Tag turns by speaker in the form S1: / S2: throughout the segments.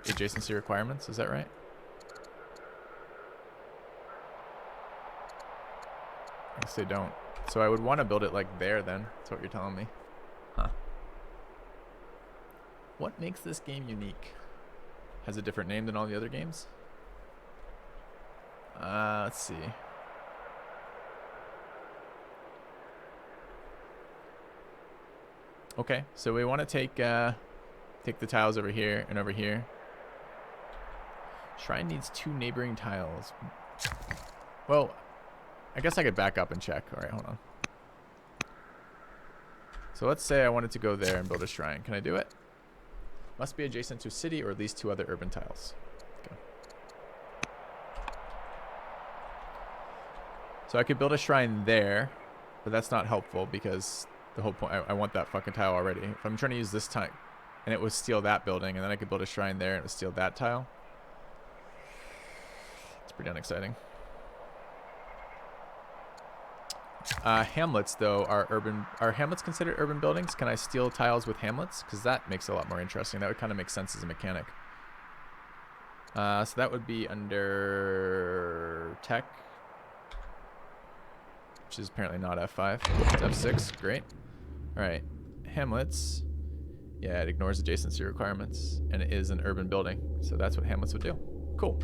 S1: adjacency requirements. Is that right? I guess they don't. So I would want to build it like there then. That's what you're telling me. Huh. What makes this game unique? Has a different name than all the other games? Let's see. Okay, so we want to take the tiles over here and over here. Shrine needs 2 neighboring tiles. Well, I guess I could back up and check. All right, hold on. So let's say I wanted to go there and build a shrine. Can I do it? Must be adjacent to a city or at least 2 other urban tiles. Okay. So I could build a shrine there, but that's not helpful because the whole point, I want that fucking tile already. If I'm trying to use this tile and it would steal that building, and then I could build a shrine there and it would steal that tile. It's pretty unexciting. Hamlets, though, are urban. Are hamlets considered urban buildings? Can I steal tiles with hamlets? Because that makes it a lot more interesting. That would kind of make sense as a mechanic. So that would be under tech, which is apparently not F5. It's F6. Great. All right. Hamlets. Yeah, it ignores adjacency requirements, and it is an urban building. So that's what hamlets would do. Cool.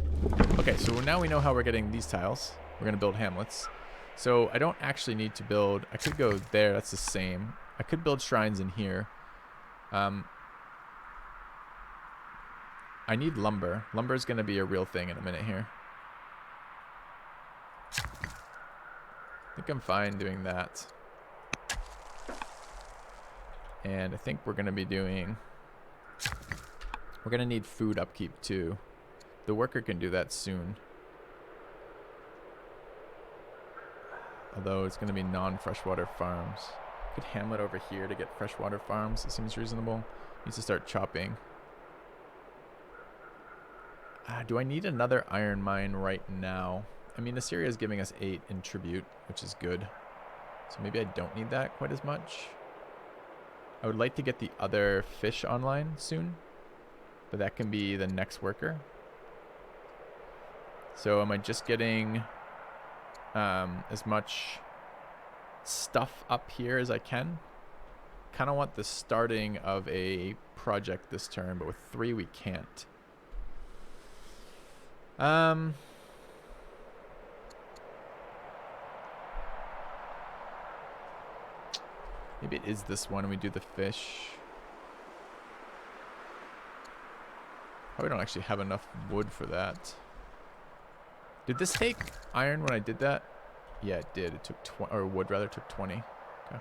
S1: Okay, so now we know how we're getting these tiles. We're going to build hamlets. So I don't actually need to build. I could go there. That's the same. I could build shrines in here. I need lumber. Lumber is going to be a real thing in a minute here. I think I'm fine doing that. And I think we're going to be doing... We're going to need food upkeep too. The worker can do that soon. Although it's going to be non-freshwater farms. Could hamlet over here to get freshwater farms. It seems reasonable. Needs to start chopping. Do I need another iron mine right now? I mean, Assyria is giving us 8 in tribute, which is good. So maybe I don't need that quite as much. I would like to get the other fish online soon. But that can be the next worker. So am I just getting... as much stuff up here as I can. Kind of want the starting of a project this turn, but with 3 we can't. Maybe it is this one and we do the fish. Probably don't actually have enough wood for that. Did this take iron when I did that? Yeah, it did. It took 20, or wood rather, took 20. Okay.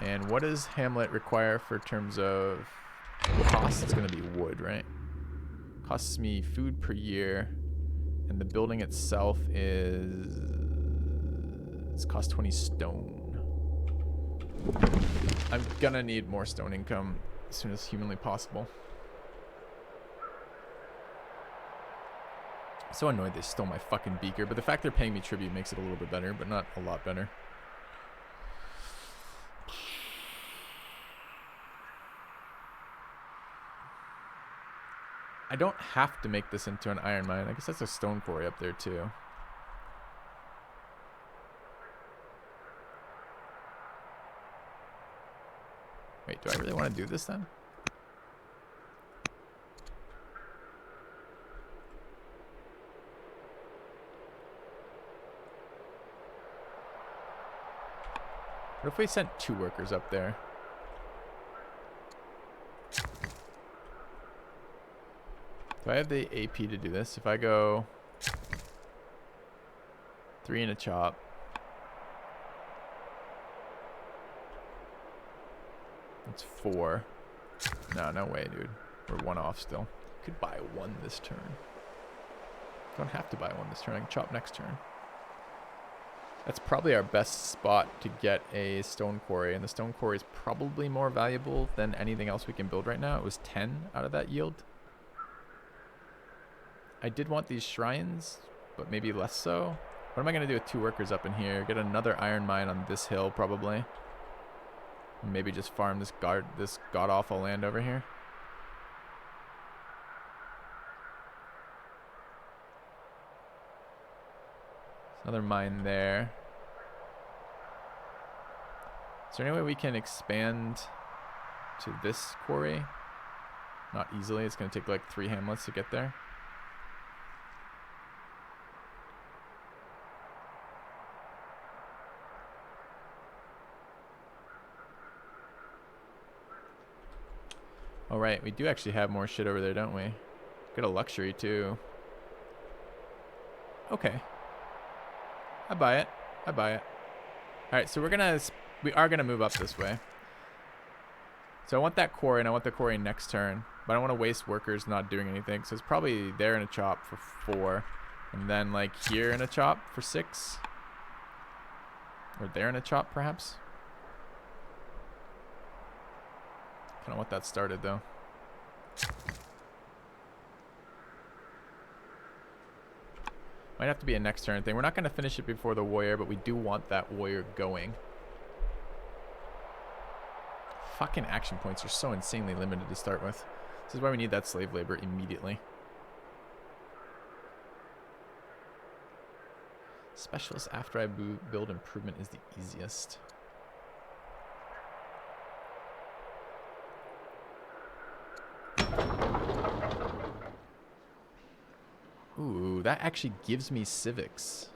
S1: And what does Hamlet require for terms of cost? It's going to be wood, right? Costs me food per year, and the building itself costs 20 stone. I'm gonna need more stone income as soon as humanly possible. So annoyed they stole my fucking beaker, but the fact they're paying me tribute makes it a little bit better, but not a lot better. I don't have to make this into an iron mine. I guess that's a stone quarry up there too. Wait, do I really want to do this then? What if we sent 2 workers up there? Do I have the AP to do this? If I go 3 in a chop. That's 4. No way, dude. We're 1 off still. Could buy 1 this turn. Don't have to buy 1 this turn. I can chop next turn. That's probably our best spot to get a stone quarry, and the stone quarry is probably more valuable than anything else we can build right now. It was 10 out of that yield. I did want these shrines, but maybe less so. What am I going to do with 2 workers up in here? Get another iron mine on this hill, probably. Maybe just farm this god-awful land over here. Another mine there. Is there any way we can expand to this quarry? Not easily. It's going to take like 3 hamlets to get there. All right, we do actually have more shit over there, don't we? Got a luxury too. Okay. I buy it. I buy it. All right, so we are gonna move up this way. So I want that quarry, and I want the quarry next turn, but I don't want to waste workers not doing anything. So it's probably there in a chop for 4, and then like here in a chop for 6, or there in a chop perhaps. Kind of want that started though. Might have to be a next turn thing. We're not going to finish it before the warrior, but we do want that warrior going. Fucking action points are so insanely limited to start with. This is why we need that slave labor immediately. Specialist after I build improvement is the easiest. Ooh, that actually gives me civics.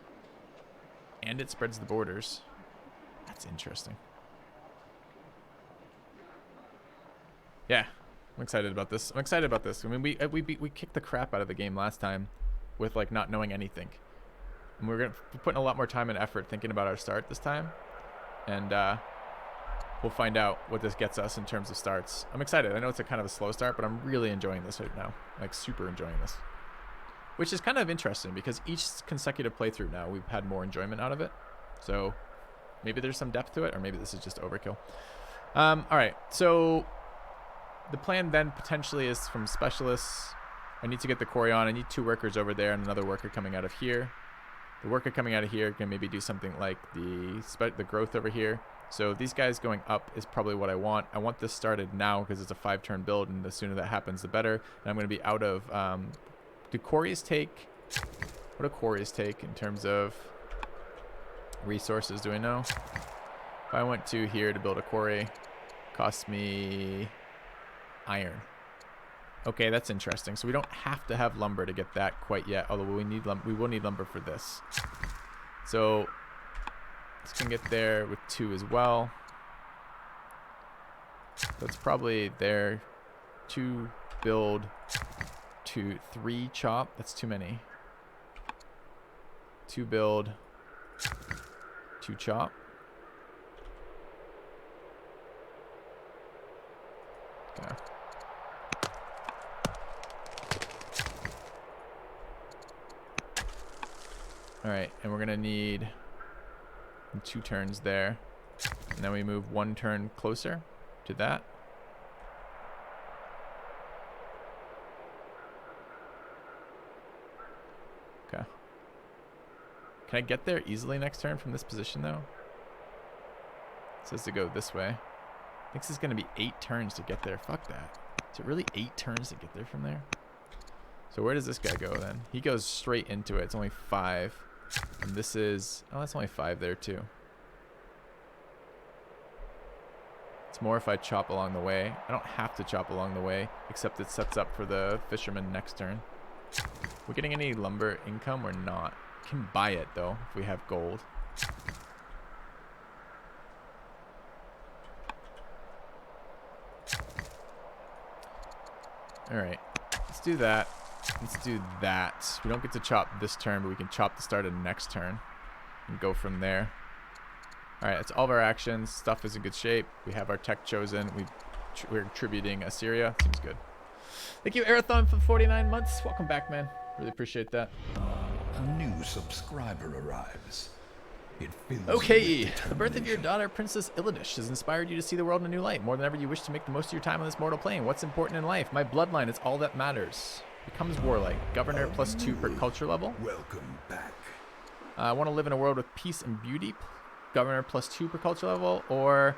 S1: And it spreads the borders. That's interesting. Yeah, I'm excited about this. I'm excited about this. I mean, we kicked the crap out of the game last time with like not knowing anything. And we're putting a lot more time and effort thinking about our start this time. And we'll find out what this gets us in terms of starts. I'm excited. I know it's a kind of a slow start, but I'm really enjoying this right now. Like super enjoying this. Which is kind of interesting because each consecutive playthrough now we've had more enjoyment out of it. So maybe there's some depth to it, or maybe this is just overkill. All right, so the plan then potentially is from specialists. I need to get the quarry on. I need 2 workers over there and another worker coming out of here. The worker coming out of here can maybe do something like the growth over here. So these guys going up is probably what I want. I want this started now because it's a 5-turn build, and the sooner that happens, the better. And I'm going to be out of... do quarries take... What do quarries take in terms of resources? Do I know? If I went to here to build a quarry, cost me iron. Okay, that's interesting. So we don't have to have lumber to get that quite yet, although we will need lumber for this. So this can get there with 2 as well. That's probably there. 2 build, 2, 3 chop. That's too many. 2 build, 2 chop. Okay. All right, and we're gonna need 2 turns there, and then we move 1 turn closer to that. Okay. Can I get there easily next turn from this position though? It says to go this way. I think this is gonna be 8 turns to get there. Fuck that. Is it really 8 turns to get there from there? So where does this guy go then? He goes straight into it. It's only 5. And this is... Oh, that's only 5 there too. It's more if I chop along the way. I don't have to chop along the way, except it sets up for the fisherman next turn. We're getting any lumber income or not? We can buy it though, if we have gold. Alright, let's do that. Let's do that. We don't get to chop this turn, but we can chop the start of the next turn and go from there. Alright, that's all of our actions. Stuff is in good shape. We have our tech chosen. We're contributing Assyria. Seems good. Thank you, Arathon, for 49 months. Welcome back, man. Really appreciate that.
S2: A new subscriber arrives. It fills
S1: Okay, the birth of your daughter, Princess Illidish, has inspired you to see the world in a new light. More than ever, you wish to make the most of your time on this mortal plane. What's important in life? My bloodline is all that matters. Becomes warlike. Governor +2 per culture level.
S2: Welcome back.
S1: I want to live in a world with peace and beauty. Governor +2 per culture level. Or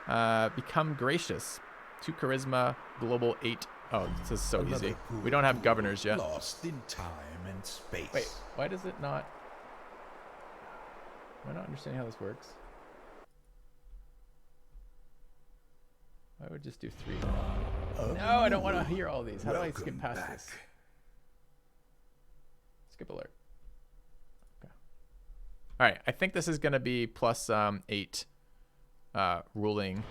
S1: Become gracious. 2 charisma, global 8. Oh, this is so
S2: Another
S1: easy.
S2: poor
S1: We don't have
S2: fool
S1: governors yet.
S2: Lost in time and space.
S1: Wait, why does it not? Am I not understanding how this works? I would just do 3. No, I don't want to hear all these. How do I skip
S2: Welcome
S1: past
S2: back.
S1: this? Skip alert. Okay. All right, I think this is going to be plus 8 ruling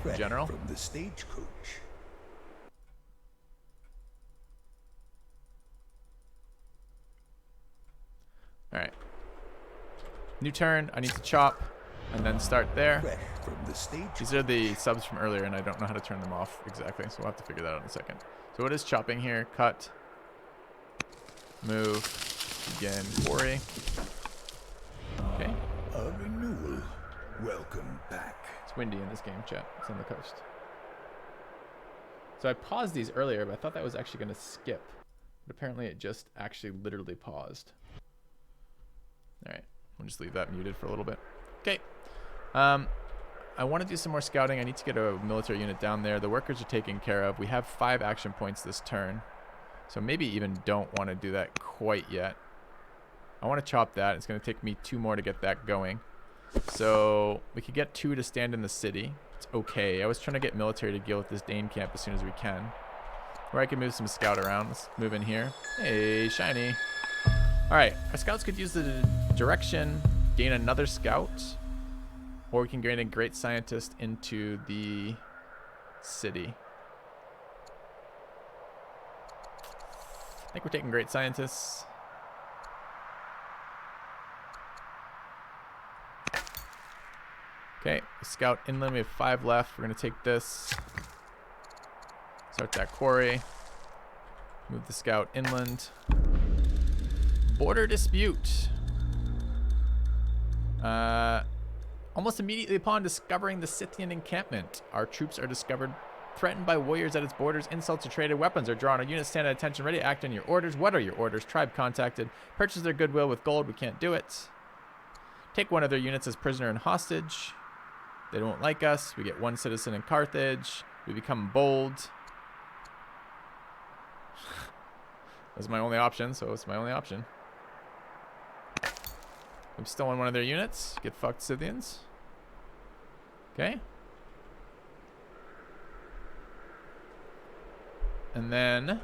S2: Fresh
S1: general.
S2: from the stagecoach.
S1: All right. New turn. I need to chop and then start there.
S2: Fresh from the stagecoach.
S1: These are the subs from earlier, and I don't know how to turn them off exactly, so we'll have to figure that out in a second. So what is chopping here? Cut. Move. Begin. Quarry. Okay.
S2: A renewal. Welcome back.
S1: It's windy in this game, chat. It's on the coast. So I paused these earlier, but I thought that was actually going to skip. But apparently it just actually literally paused. All right. We'll just leave that muted for a little bit. Okay. I want to do some more scouting. I need to get a military unit down there. The workers are taken care of. We have 5 action points this turn. So maybe even don't want to do that quite yet. I want to chop that. It's going to take me 2 more to get that going. So we could get 2 to stand in the city. It's okay. I was trying to get military to deal with this Dane camp as soon as we can. Or I can move some scout around. Let's move in here. Hey, shiny. All right. Our scouts could use the direction, gain another scout. Or we can gain a great scientist into the city. I think we're taking great scientists. Okay, scout inland. We have 5 left. We're going to take this. Start that quarry. Move the scout inland. Border dispute. Almost immediately upon discovering the Scythian encampment, our troops are discovered threatened by warriors at its borders. Insults are traded. Weapons are drawn. Our units stand at attention, ready to act on your orders. What are your orders? Tribe contacted. Purchase their goodwill with gold. We can't do it. Take one of their units as prisoner and hostage. They don't like us. We get 1 citizen in Carthage. We become bold. That's my only option, so it's my only option. We've stolen one of their units. Get fucked, Scythians. Okay. And then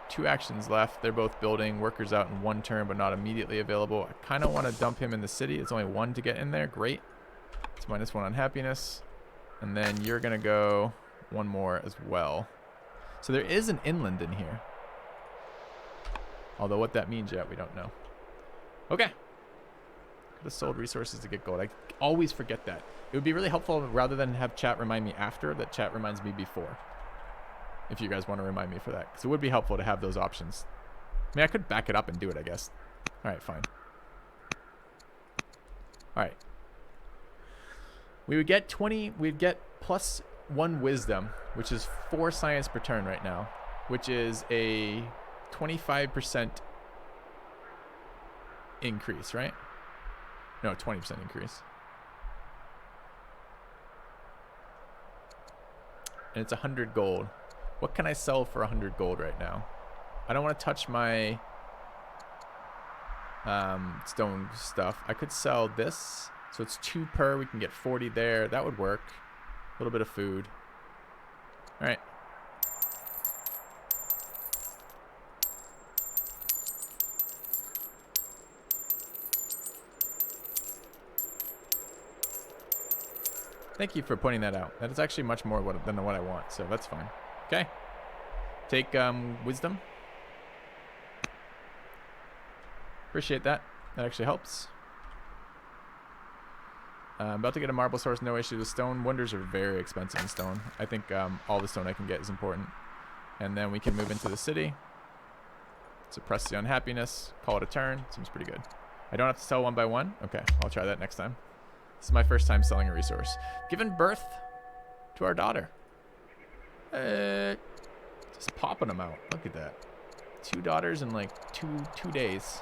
S1: 2 actions left. They're both building. Workers out in 1 turn, but not immediately available. I kind of want to dump him in the city. It's only 1 to get in there. Great. It's -1 on happiness. And then you're going to go 1 more as well. So there is an inland in here. Although what that means yet, we don't know. Okay. Could have sold resources to get gold. I always forget that. It would be really helpful rather than have chat remind me after, that chat reminds me before. If you guys want to remind me for that. Because it would be helpful to have those options. I mean, I could back it up and do it, I guess. All right, fine. All right. We would get 20. We'd get +1 wisdom, which is 4 science per turn right now, which is a 25% increase, right? No, 20% increase. And it's 100 gold. What can I sell for 100 gold right now? I don't want to touch my stone stuff. I could sell this. So it's 2 per. We can get 40 there. That would work. A little bit of food. All right. Thank you for pointing that out. That is actually much more than what I want, so that's fine. Okay. Take wisdom. Appreciate that. That actually helps. I'm about to get a marble source, no issue with stone. Wonders are very expensive in stone. I think all the stone I can get is important. And then we can move into the city. Suppress the unhappiness. Call it a turn. Seems pretty good. I don't have to sell 1 by 1? Okay, I'll try that next time. This is my first time selling a resource. Given birth to our daughter. Just popping them out. Look at that. 2 daughters in like two days.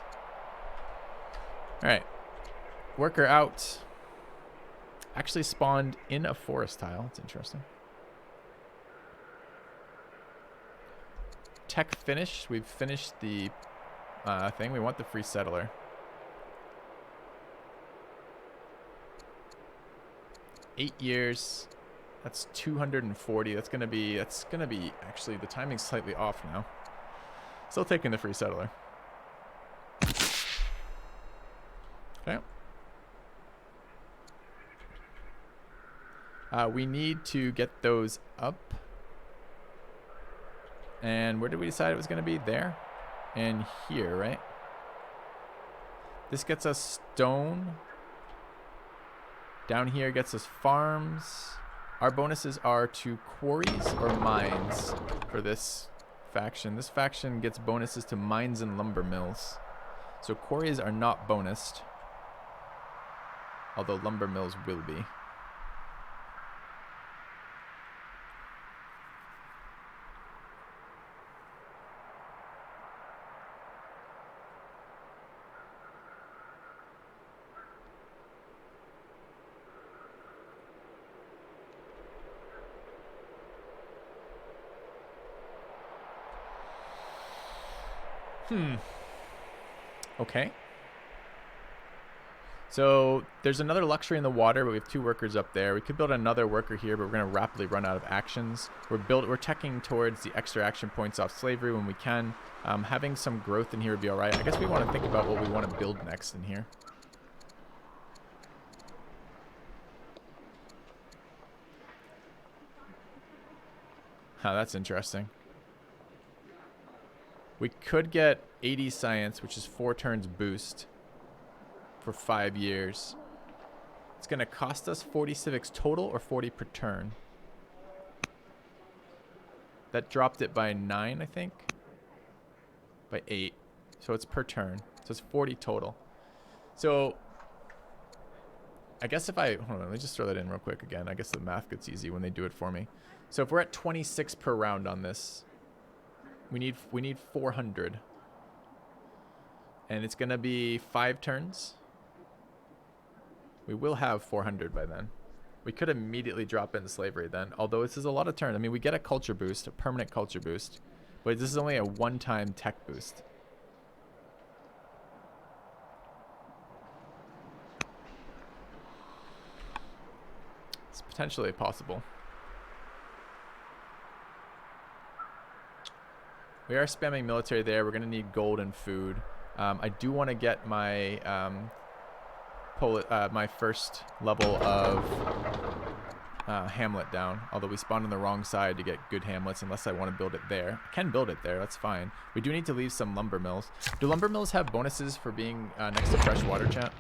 S1: All right. Worker out. Actually spawned in a forest tile. That's interesting. Tech finished. We've finished the thing. We want the free settler. Eight years. That's 240. That's gonna be actually, the timing's slightly off now. Still taking the free settler. Okay. We need to get those up. And where did we decide it was going to be? There and here, right? This gets us stone. Down here gets us farms. Our bonuses are to quarries or mines for this faction. This faction gets bonuses to mines and lumber mills. So quarries are not bonused, although lumber mills will be. Okay. So there's another luxury in the water, but we have 2 workers up there. We could build another worker here, but we're going to rapidly run out of actions. We're teching towards the extra action points off slavery when we can. Having some growth in here would be all right. I guess we want to think about what we want to build next in here. Huh, that's interesting. We could get 80 science, which is 4 turns boost for 5 years. It's going to cost us 40 civics total or 40 per turn. That dropped it by 9, I think. By 8. So it's per turn. So it's 40 total. So I guess if I... Hold on, let me just throw that in real quick again. I guess the math gets easy when they do it for me. So if we're at 26 per round on this, we need 400. And it's going to be 5 turns. We will have 400 by then. We could immediately drop into slavery then, although this is a lot of turns. I mean, we get a culture boost, a permanent culture boost, but this is only a one-time tech boost. It's potentially possible. We are spamming military there. We're going to need gold and food. I do want to get my my first level of hamlet down, although we spawned on the wrong side to get good hamlets unless I want to build it there. I can build it there. That's fine. We do need to leave some lumber mills. Do lumber mills have bonuses for being next to fresh water, chat?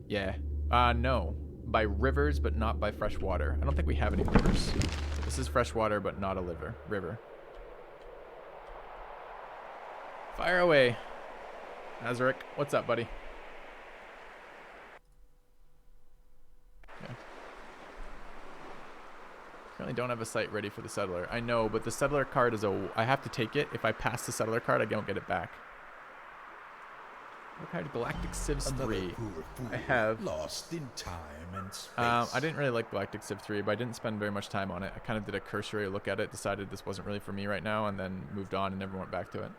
S1: Yeah. No. By rivers, but not by fresh water. I don't think we have any rivers. This is fresh water, but not a river. Fire away. Azaric, what's up, buddy? Okay. Currently don't have a site ready for the settler. I know, but the settler card is I have to take it. If I pass the settler card, I don't get it back. What kind of Galactic Civs 3? I have
S2: lost in time and space.
S1: I didn't really like Galactic Civ 3, but I didn't spend very much time on it. I kind of did a cursory look at it, decided this wasn't really for me right now, and then moved on and never went back to it.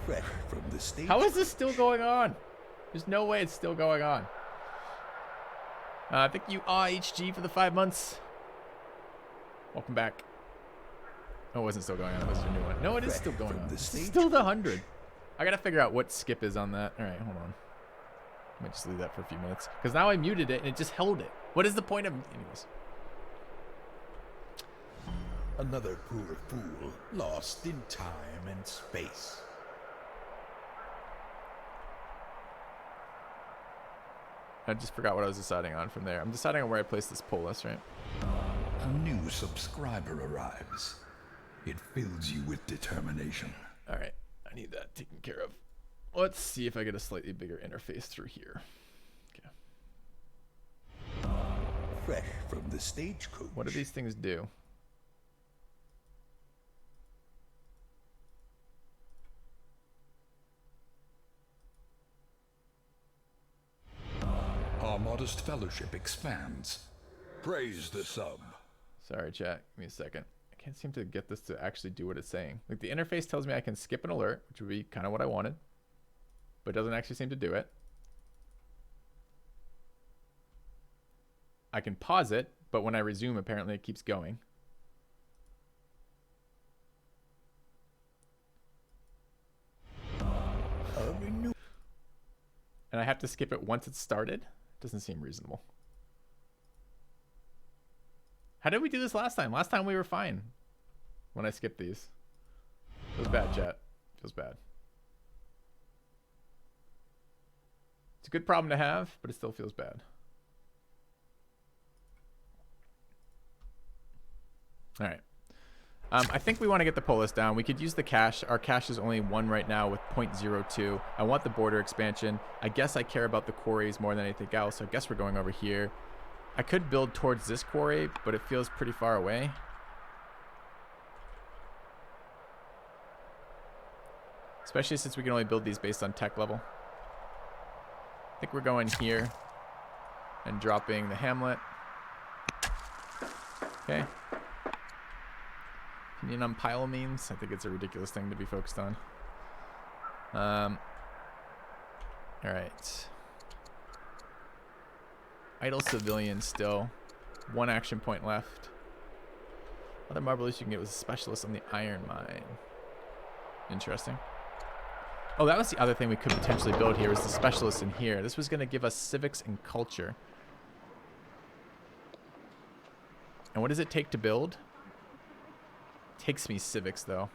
S2: Fresh from the stage.
S1: How is this still going on? There's no way it's still going on. Thank you, HG, for the 5 months. Welcome back. Oh, it wasn't still going on. It was a new one. No, it is still going on. It's still the 100. I gotta figure out what skip is on that. All right, hold on. I might just leave that for a few minutes. Because now I muted it and it just held it. What is the point of... Anyways.
S2: Another poor fool lost in time and space.
S1: I just forgot what I was deciding on from there. I'm deciding on where I place this polis, right?
S2: A new subscriber arrives. It fills you with determination.
S1: All right. I need that taken care of. Let's see if I get a slightly bigger interface through here. Okay.
S2: Fresh from the stagecoach.
S1: What do these things do?
S2: Our modest fellowship expands. Praise the sub.
S1: Sorry, chat. Give me a second. I can't seem to get this to actually do what it's saying. Like, the interface tells me I can skip an alert, which would be kind of what I wanted, but it doesn't actually seem to do it. I can pause it, but when I resume, apparently it keeps going. And I have to skip it once it's started? Doesn't seem reasonable. How did we do this last time? Last time we were fine when I skipped these. Feels bad, chat. Feels bad. It's a good problem to have, but it still feels bad. All right. I think we want to get the pull list down. We could use the cache. Our cache is only 1 right now with 0.02. I want the border expansion. I guess I care about the quarries more than anything else, so I guess we're going over here. I could build towards this quarry, but it feels pretty far away. Especially since we can only build these based on tech level. I think we're going here and dropping the hamlet. Okay. Opinion on pile means? I think it's a ridiculous thing to be focused on. All right. Idle civilian still. 1 action point left. Other marble you can get was a specialist on the iron mine. Interesting. Oh, that was the other thing we could potentially build here, was the specialist in here. This was going to give us civics and culture. And what does it take to build? Takes me civics, though.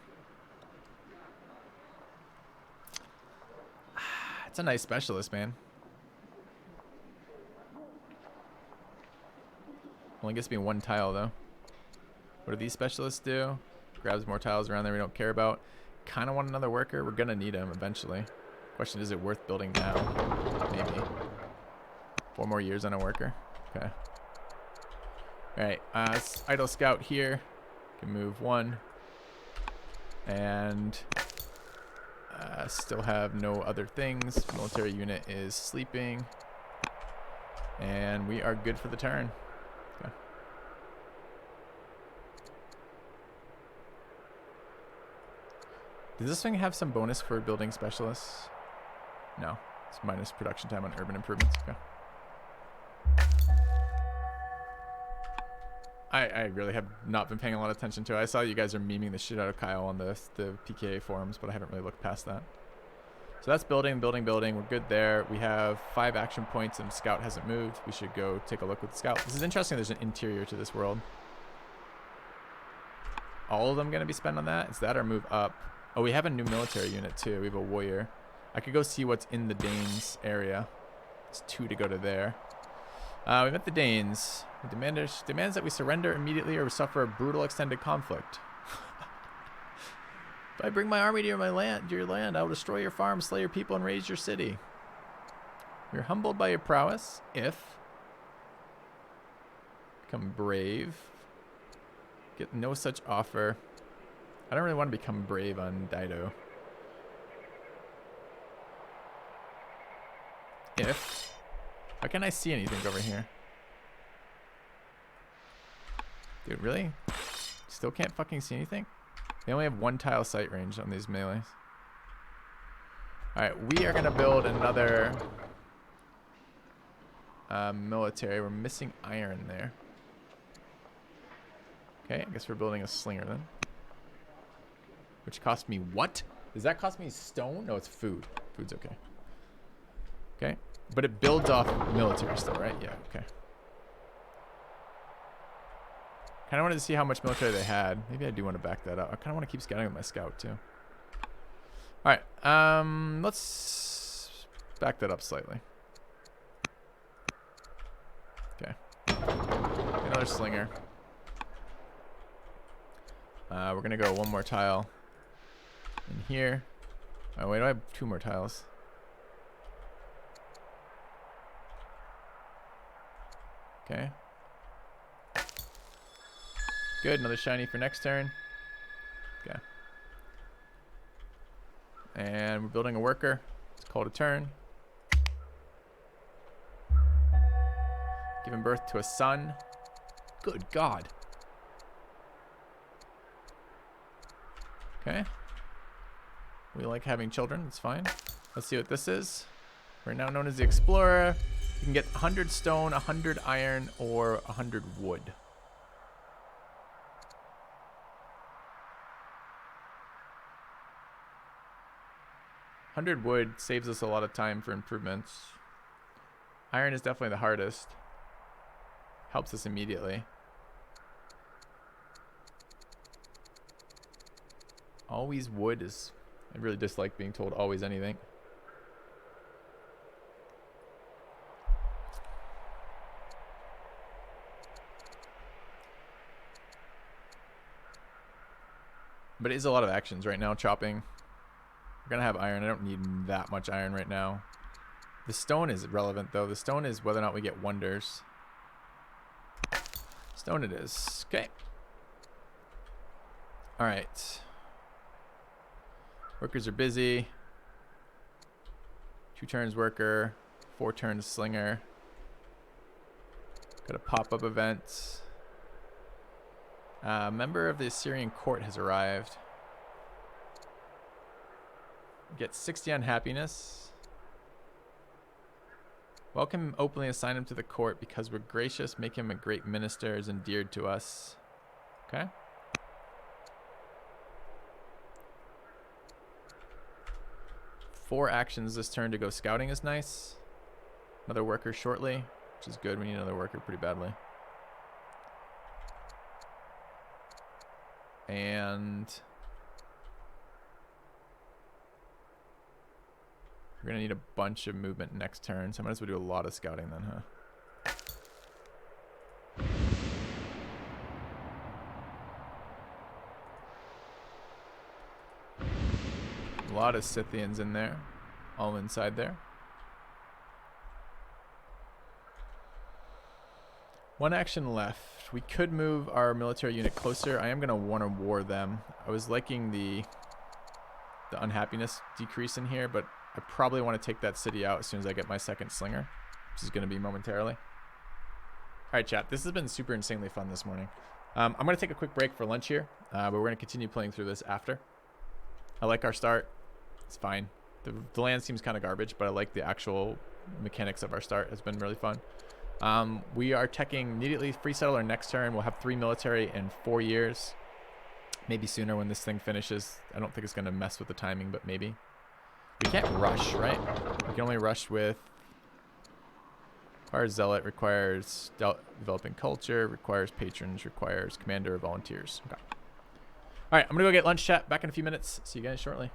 S1: It's a nice specialist, man. Only gets me 1 tile, though. What do these specialists do? Grabs more tiles around there we don't care about. Kind of want another worker. We're going to need him eventually. Question, is it worth building now? Maybe. 4 more years on a worker. Okay. Alright. Idle scout here. Can move 1. And still have no other things. Military unit is sleeping. And we are good for the turn. Okay. Does this thing have some bonus for building specialists? No. It's minus production time on urban improvements. Okay. I really have not been paying a lot of attention to it. I saw you guys are memeing the shit out of Kyle on the PKA forums, but I haven't really looked past that. So that's building. We're good there. We have 5 action points and scout hasn't moved. We should go take a look with the scout. This is interesting. There's an interior to this world. All of them going to be spent on that? Is that our move up? Oh, we have a new military unit too. We have a warrior. I could go see what's in the Danes area. It's 2 to go to there. We met the Danes. The demands that we surrender immediately or we suffer a brutal extended conflict. If I bring my army to your land, I will destroy your farm, slay your people, and raise your city. You're humbled by your prowess. If become brave. Get no such offer. I don't really want to become brave on Dido. If. How can I see anything over here? Dude, really? Still can't fucking see anything? They only have 1 tile sight range on these melees. Alright, we are going to build another military. We're missing iron there. Okay, I guess we're building a slinger then. Which cost me what? Does that cost me stone? No, it's food. Food's okay. Okay. But it builds off military still, right? Yeah, okay. Kind of wanted to see how much military they had. Maybe I do want to back that up. I kind of want to keep scouting with my scout too. All right, let's back that up slightly. Okay. Another slinger. We're gonna go 1 more tile in here. Oh wait, I have 2 more tiles. Okay. Good, another shiny for next turn. Okay. And we're building a worker. It's called a turn. Giving birth to a son. Good God. Okay. We like having children. It's fine. Let's see what this is. We're now known as the Explorer. You can get 100 stone, 100 iron, or 100 wood. 100 wood saves us a lot of time for improvements. Iron is definitely the hardest. Helps us immediately. Always wood is... I really dislike being told always anything. But it is a lot of actions right now, chopping. We're gonna have iron. I don't need that much iron right now. The stone is relevant though. The stone is whether or not we get wonders. Stone it is. Okay. Alright. Workers are busy. 2 turns worker. 4 turns slinger. Got a pop-up event. Member of the Assyrian court has arrived. Get 60 unhappiness. Welcome him openly, assign him to the court because we're gracious, make him a great minister, is endeared to us. Okay. Four actions this turn to go scouting is nice. Another worker shortly, which is good. We need another worker pretty badly. And we're gonna need a bunch of movement next turn, so I might as well do a lot of scouting then, huh? A lot of Scythians in there, all inside there. One action left. We could move our military unit closer. I am gonna want to war them. I was liking the unhappiness decrease in here, but I probably want to take that city out as soon as I get my second slinger, which is going to be momentarily. All right, chat. This has been super insanely fun this morning. I'm going to take a quick break for lunch here, but we're going to continue playing through this after. I like our start. It's fine. The land seems kind of garbage, but I like the actual mechanics of our start. It's been really fun. We are teching immediately. Free settler next turn. We'll have 3 military in 4 years. Maybe sooner when this thing finishes. I don't think it's going to mess with the timing, but maybe. We can't rush, right? We can only rush with... Requires zealot, requires developing culture, requires patrons, requires commander or volunteers. Okay. All right, I'm going to go get lunch, chat. Back in a few minutes. See you guys shortly.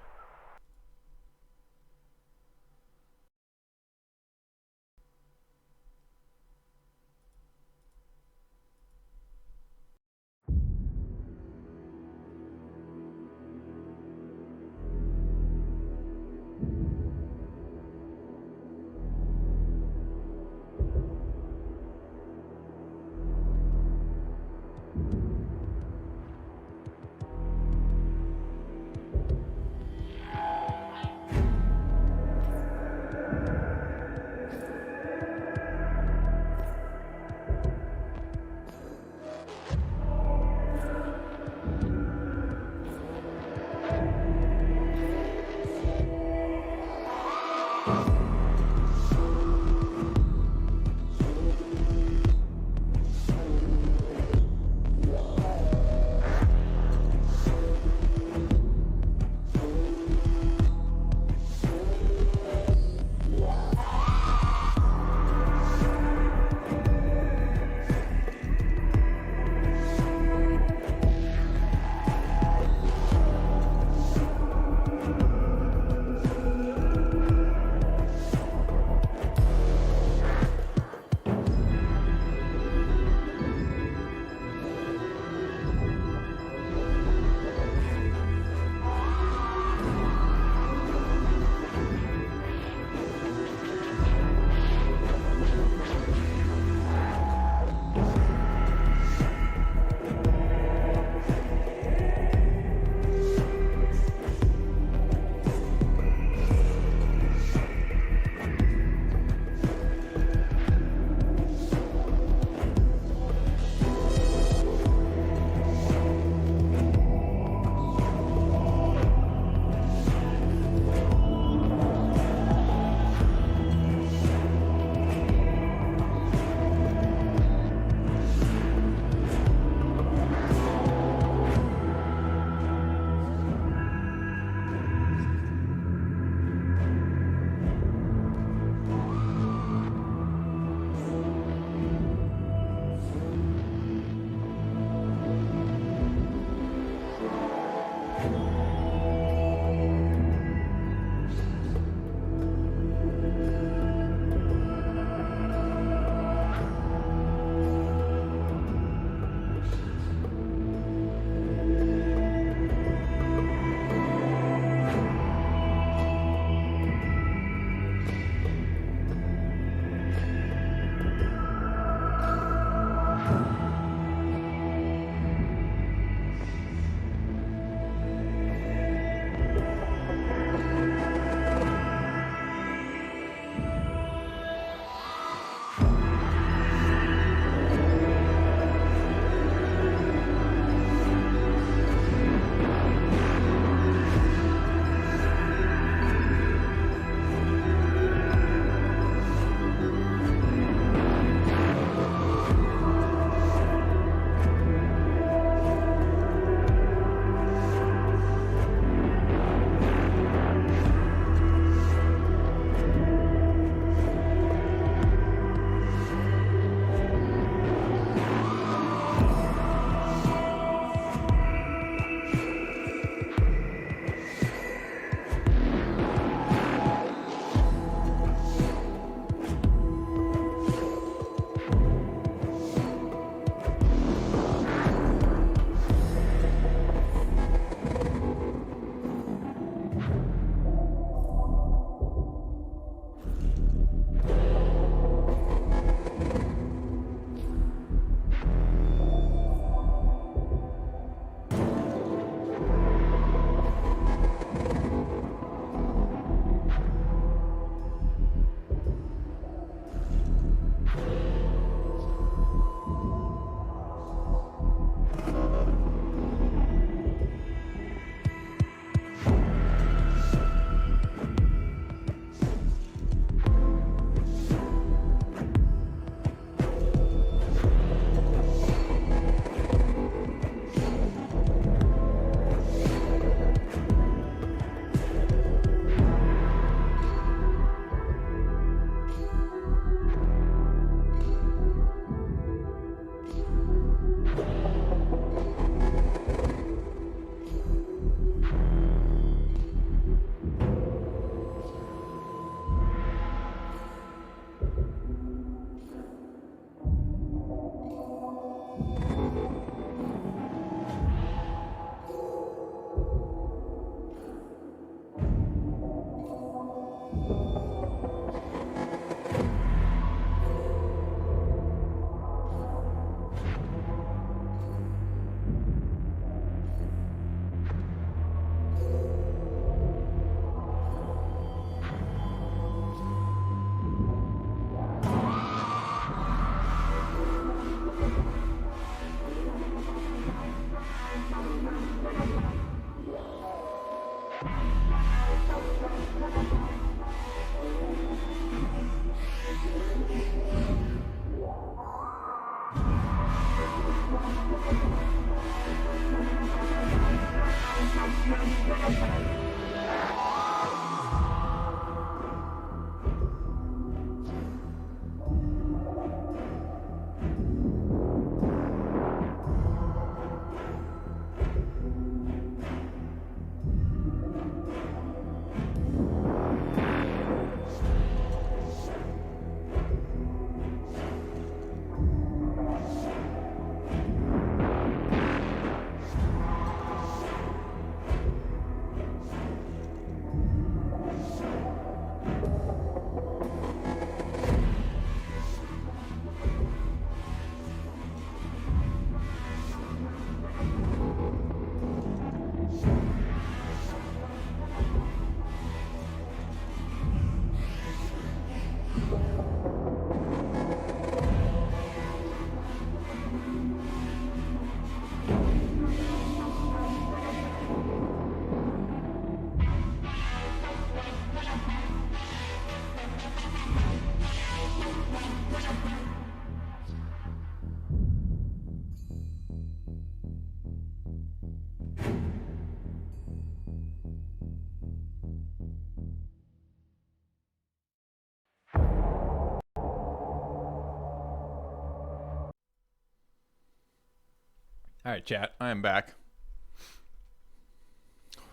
S1: All right, chat. I am back.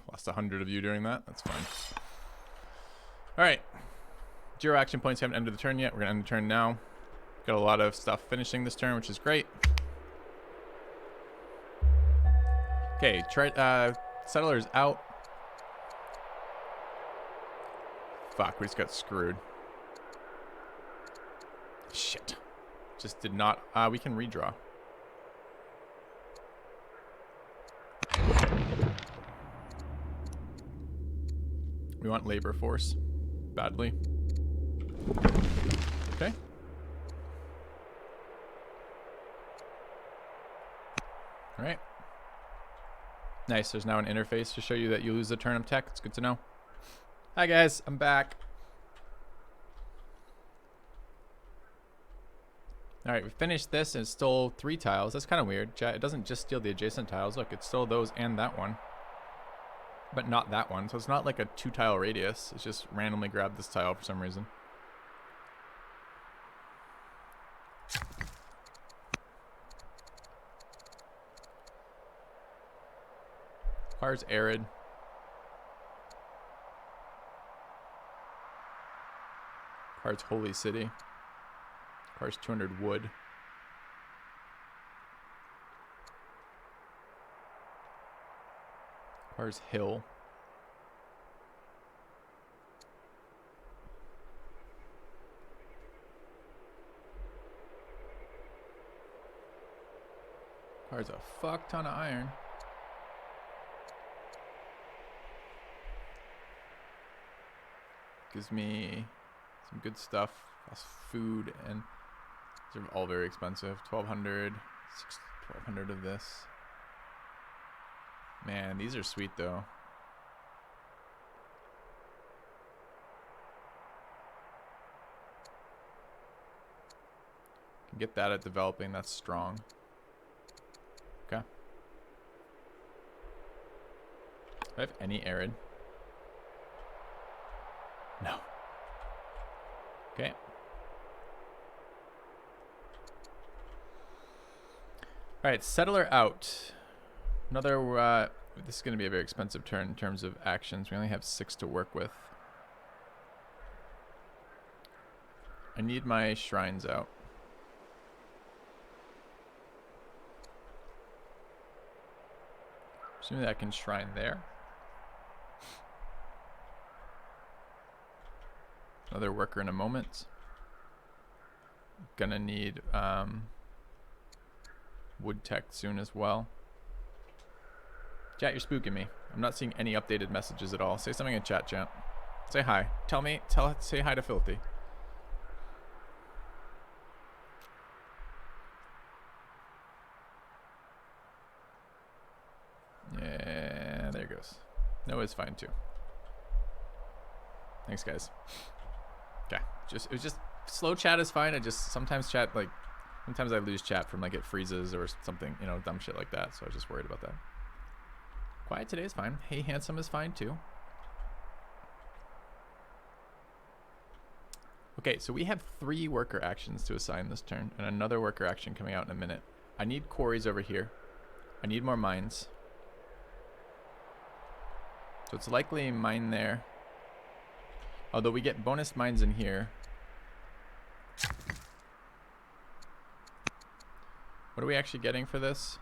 S1: Lost 100 of you during that. That's fine. All right. 0 action points. Haven't ended the turn yet. We're going to end the turn now. Got a lot of stuff finishing this turn, which is great. Okay. Settler's out. Fuck. We just got screwed. Shit. Just did not. We can redraw. We want labor force badly. Okay. All right. Nice. There's now an interface to show you that you lose a turn of tech. It's good to know. Hi guys, I'm back. All right, we finished this and it stole 3 tiles. That's kind of weird. It doesn't just steal the adjacent tiles. Look, it stole those and that one, but not that one. So it's not like a 2-tile radius. It's just randomly grabbed this tile for some reason. Requires arid. Requires holy city. Requires 200 wood. Requires hill. Requires a fuck ton of iron. Gives me some good stuff. Plus food, and these are all very expensive. 1,200, 1,200 of this. Man, these are sweet though. Can get that at developing. That's strong. Okay. Do I have any arid? No. Okay. All right, settler out. Another, this is going to be a very expensive turn in terms of actions. We only have 6 to work with. I need my shrines out. Assuming that I can shrine there. Another worker in a moment. Gonna need wood tech soon as well. Chat, you're spooking me. I'm not seeing any updated messages at all. Say something in chat, chat. Say hi. Say hi to Filthy. Yeah, there it goes. No, it's fine too. Thanks, guys. Okay, it was just slow chat is fine. Sometimes I lose chat from like it freezes or something, you know, dumb shit like that. So I was just worried about that. Quiet today is fine. Hey, handsome is fine too. Okay, so we have 3 worker actions to assign this turn, and another worker action coming out in a minute. I need quarries over here. I need more mines. So it's likely mine there. Although we get bonus mines in here. What are we actually getting for this?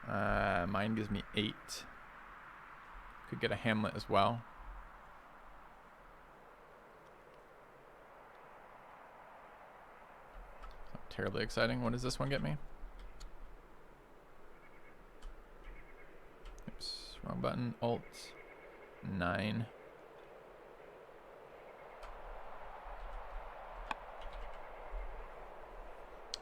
S1: Mine gives me 8. Could get a hamlet as well. Not terribly exciting. What does this one get me? Oops, wrong button. Alt 9.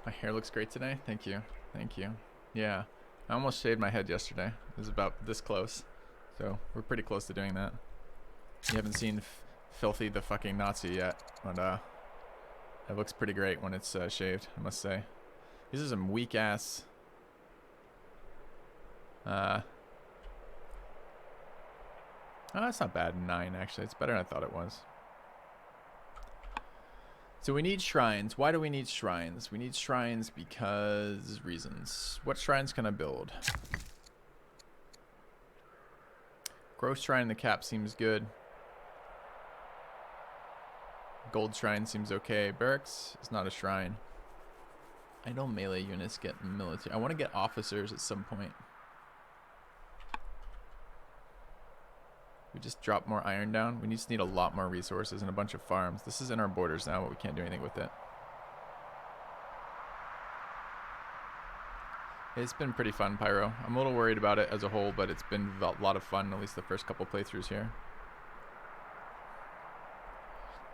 S1: My hair looks great today. Thank you. Thank you. Yeah. I almost shaved my head yesterday. It was about this close. So we're pretty close to doing that. You haven't seen Filthy the fucking Nazi yet. But it looks pretty great when it's shaved, I must say. These are some weak ass... oh, that's not bad. 9 actually. It's better than I thought it was. So we need shrines. Why do we need shrines? We need shrines because reasons. What shrines can I build? Growth shrine in the cap seems good. Gold shrine seems okay. Barracks is not a shrine. Idle melee units get military. I want to get officers at some point. We just drop more iron down. We just need a lot more resources and a bunch of farms. This is in our borders now, but we can't do anything with it. It's been pretty fun, Pyro. I'm a little worried about it as a whole, but it's been a lot of fun, at least the first couple playthroughs here.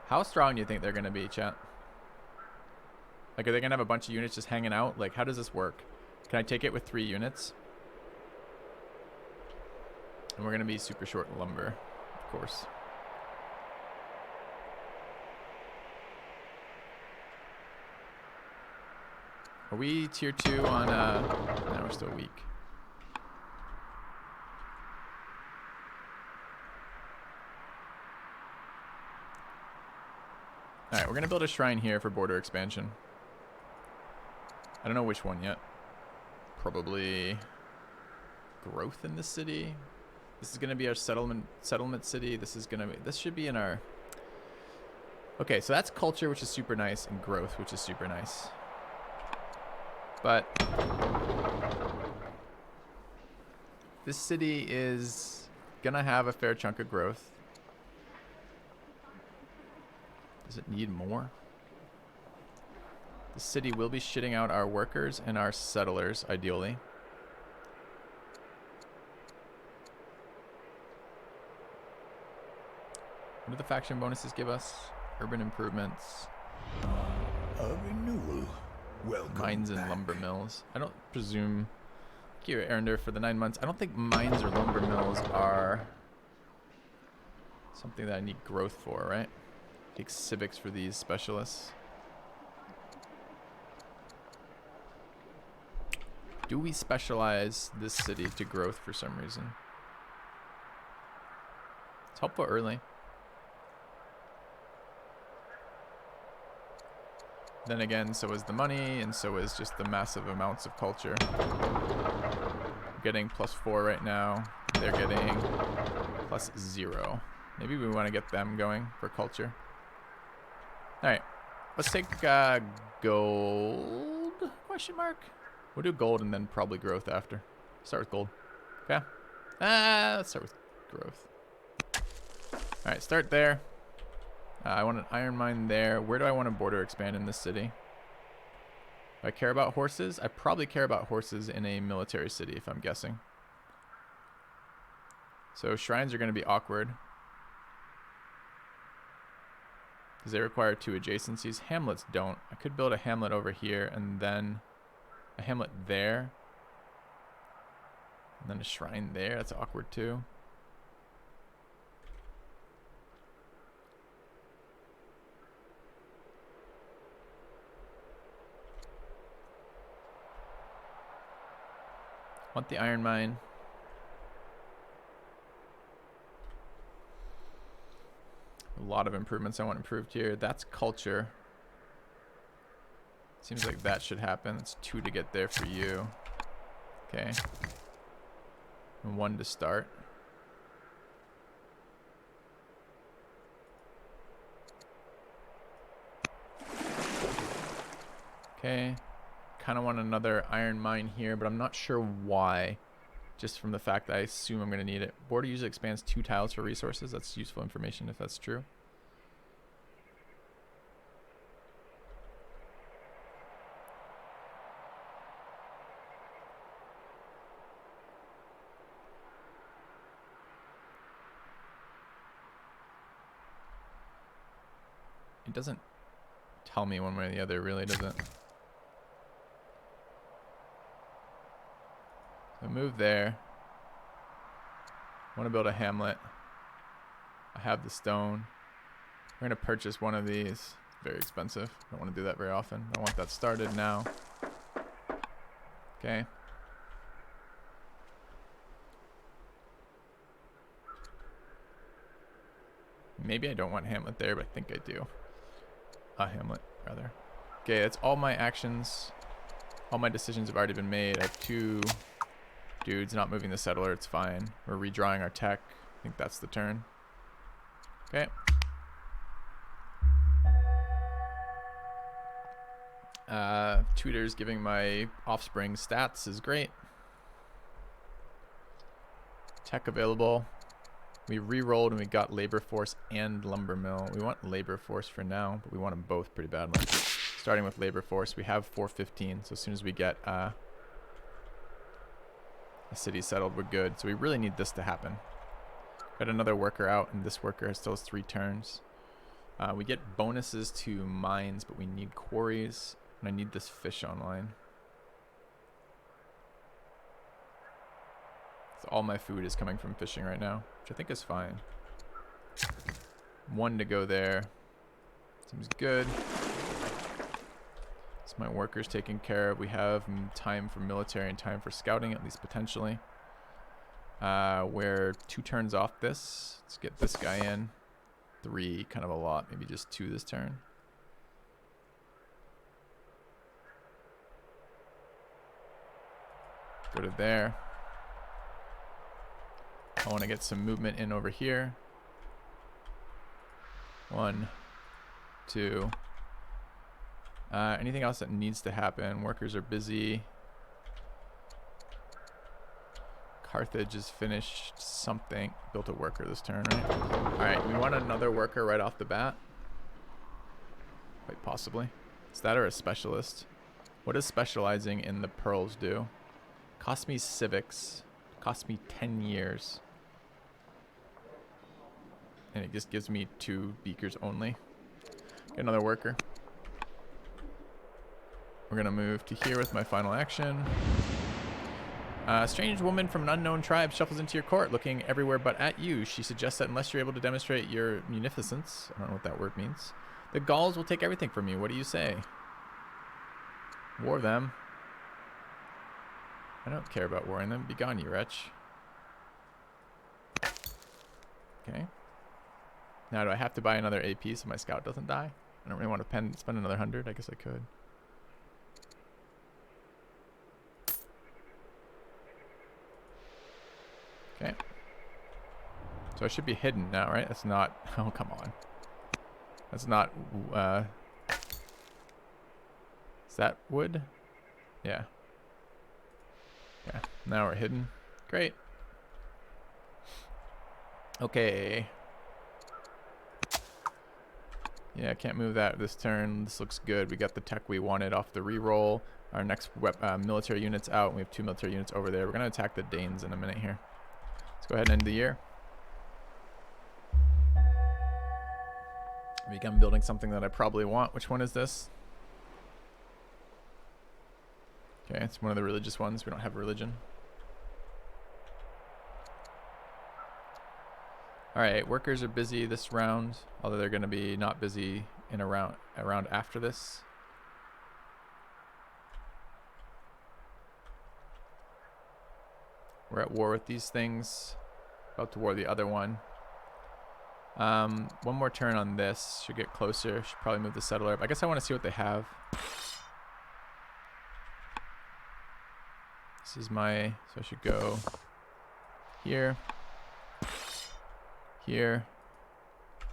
S1: How strong do you think they're going to be, chat? Like, are they going to have a bunch of units just hanging out? Like, how does this work? Can I take it with 3 units? And we're going to be super short lumber, of course. Are we tier 2 on, no, we're still weak. Alright, we're going to build a shrine here for border expansion. I don't know which one yet. Probably growth in the city. This is going to be our settlement city. This is going to be, this should be in our... Okay, so that's culture, which is super nice, and growth, which is super nice. But this city is gonna have a fair chunk of growth. Does it need more? The city will be shitting out our workers and our settlers, ideally. What do the faction bonuses give us? Urban improvements.
S2: A renewal. Welcome
S1: Mines and
S2: back.
S1: lumber mills. I don't presume... Thank you, Erender, for the 9 months. I don't think mines or lumber mills are something that I need growth for, right? Take civics for these specialists. Do we specialize this city to growth for some reason? It's helpful early. Then again, so is the money, and so is just the massive amounts of culture. We're getting +4 right now. They're getting +0. Maybe we want to get them going for culture. Alright, let's take gold, question mark? We'll do gold and then probably growth after. Start with gold. Okay. Let's start with growth. Alright, start there. I want an iron mine there. Where do I want to border expand in this city? Do I care about horses? I probably care about horses in a military city, if I'm guessing. So shrines are going to be awkward, because they require 2 adjacencies. Hamlets don't. I could build a hamlet over here and then a hamlet there. And then a shrine there. That's awkward too. Want the iron mine. A lot of improvements I want improved here. That's culture. Seems like that should happen. It's 2 to get there for you. Okay. And 1 to start. Okay. Kind of want another iron mine here, but I'm not sure why. Just from the fact that I assume I'm going to need it. Border usually expands 2 tiles for resources. That's useful information if that's true. It doesn't tell me one way or the other, really, does it? So move there. I want to build a hamlet. I have the stone. We're going to purchase one of these. It's very expensive. I don't want to do that very often. I want that started now. Okay. Maybe I don't want hamlet there, but I think I do. Hamlet, rather. Okay, that's all my actions. All my decisions have already been made. I have 2 dudes not moving the settler. It's fine. We're redrawing our tech. I think that's the turn. Okay. Tutors giving my offspring stats is great. Tech available. We re-rolled and we got labor force and lumber mill. We want labor force for now, but we want them both pretty badly. Starting with labor force, we have 415, so as soon as we get a city settled, we're good. So we really need this to happen. Got another worker out, and this worker still has 3 turns. We get bonuses to mines, but we need quarries, and I need this fish online. So all my food is coming from fishing right now, which I think is fine. 1 to go there. Seems good. So my workers taken care of. We have time for military and time for scouting, at least potentially. We're 2 turns off this. Let's get this guy in. 3, kind of a lot. Maybe just 2 this turn. Go to there. I want to get some movement in over here. 1, 2. Anything else that needs to happen? Workers are busy. Carthage is finished something. Built a worker this turn, right? Alright, we want another worker right off the bat. Quite possibly. Is that or a specialist? What does specializing in the pearls do? Cost me civics. Cost me 10 years. And it just gives me 2 beakers only. Get another worker. We're going to move to here with my final action. A strange woman from an unknown tribe shuffles into your court, looking everywhere but at you. She suggests that unless you're able to demonstrate your munificence, I don't know what that word means, the Gauls will take everything from you. What do you say? War them. I don't care about warring them. Be gone, you wretch. Okay. Now, do I have to buy another AP so my scout doesn't die? I don't really want to spend another 100. I guess I could. Okay. So I should be hidden now, right? That's not... Oh, come on. That's not... Is that wood? Yeah. Yeah. Now we're hidden. Great. Okay. Yeah, I can't move that this turn. This looks good. We got the tech we wanted off the reroll. Our next military unit's out. We have 2 military units over there. We're going to attack the Danes in a minute here. Let's go ahead and end the year. I begin building something that I probably want. Which one is this? Okay, it's one of the religious ones. We don't have religion. Alright, workers are busy this round, although they're going to be not busy in a round after this. We're at war with these things. About to war the other one. One more turn on this. Should get closer. Should probably move the settler up. I guess I want to see what they have. This is my... So I should go here. Here.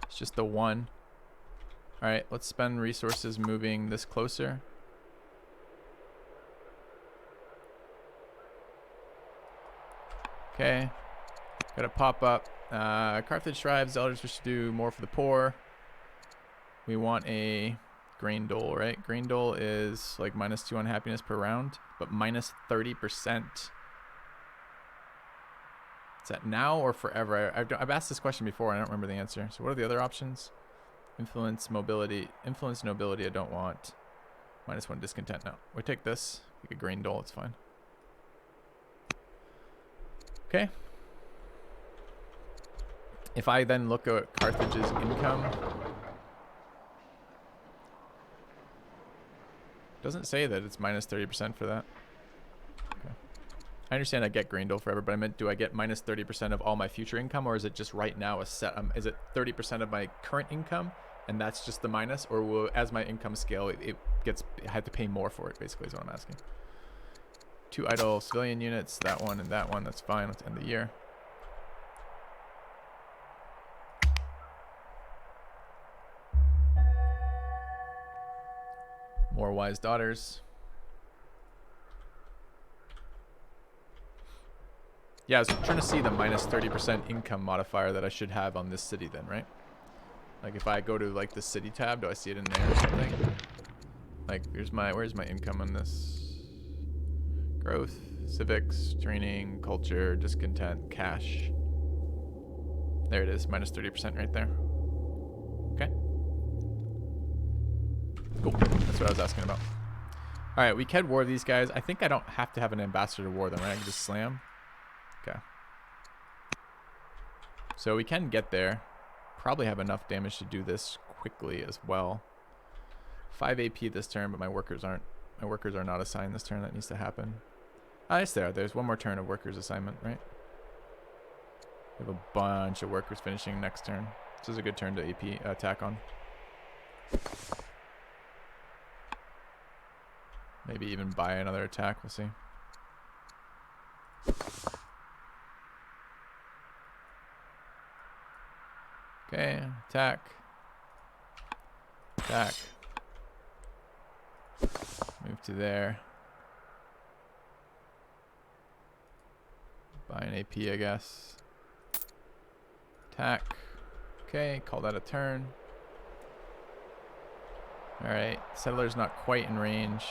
S1: It's just the 1. Alright, let's spend resources moving this closer. Okay. Gotta pop up. Carthage tribes, elders wish to do more for the poor. We want a grain dole, right? Grain dole is like -2 on happiness per round, but minus 30%. Is that now or forever? I've asked this question before and I don't remember the answer. So what are the other options? Influence, mobility. Influence, nobility I don't want. -1 discontent. No. We take this. Like a grain dole, it's fine. Okay. If I then look at Carthage's income, doesn't say that it's -30% for that. Okay. I understand I get grain dole forever, but I meant, do I get -30% of all my future income, or is it just right now a set? Is it 30% of my current income, and that's just the minus, or will, as my income scale, I have to pay more for it? Basically, is what I'm asking. 2 idle civilian units, that one and that one. That's fine. Let's end the year. More wise daughters. Yeah, I was trying to see the minus 30% income modifier that I should have on this city then, right? Like if I go to like the city tab, do I see it in there or something? Like where's my income on this? Growth, civics, training, culture, discontent, cash. There it is, minus 30% right there. Okay. Cool, that's what I was asking about. All right, we can war these guys. I think I don't have to have an ambassador to war them, right? I can just slam. Okay. So we can get there. Probably have enough damage to do this quickly as well. 5 AP this turn, but my workers are not assigned this turn. That needs to happen. Ah, it's there. There's one more turn of workers assignment, right? We have a bunch of workers finishing next turn. This is a good turn to AP attack on. Maybe even buy another attack. We'll see. Okay, attack. Attack. Move to there. Buy an AP, I guess. Attack. Okay, call that a turn. Alright, settler's not quite in range.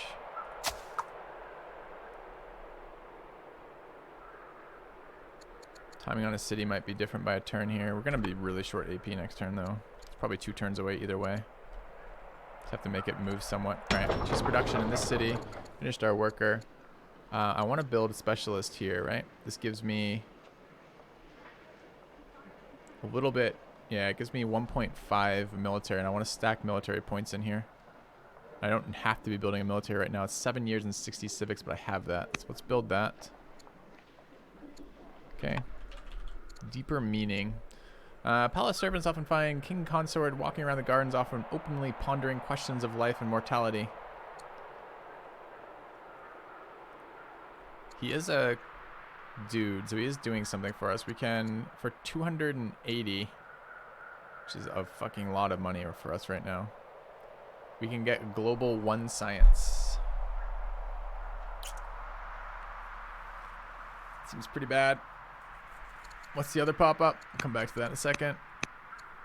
S1: Timing on a city might be different by a turn here. We're going to be really short AP next turn, though. It's probably 2 turns away either way. Just have to make it move somewhat. Alright, just production in this city. Finished our worker. I want to build a specialist here, right? This gives me a little bit. Yeah, it gives me 1.5 military, and I want to stack military points in here. I don't have to be building a military right now. It's 7 years and 60 civics, but I have that. So let's build that. Okay. Deeper meaning. Palace servants often find King Consort walking around the gardens, often openly pondering questions of life and mortality. He is a dude, so he is doing something for us. We can, for 280, which is a fucking lot of money for us right now, we can get global 1 science. Seems pretty bad. What's the other pop-up? I'll come back to that in a second.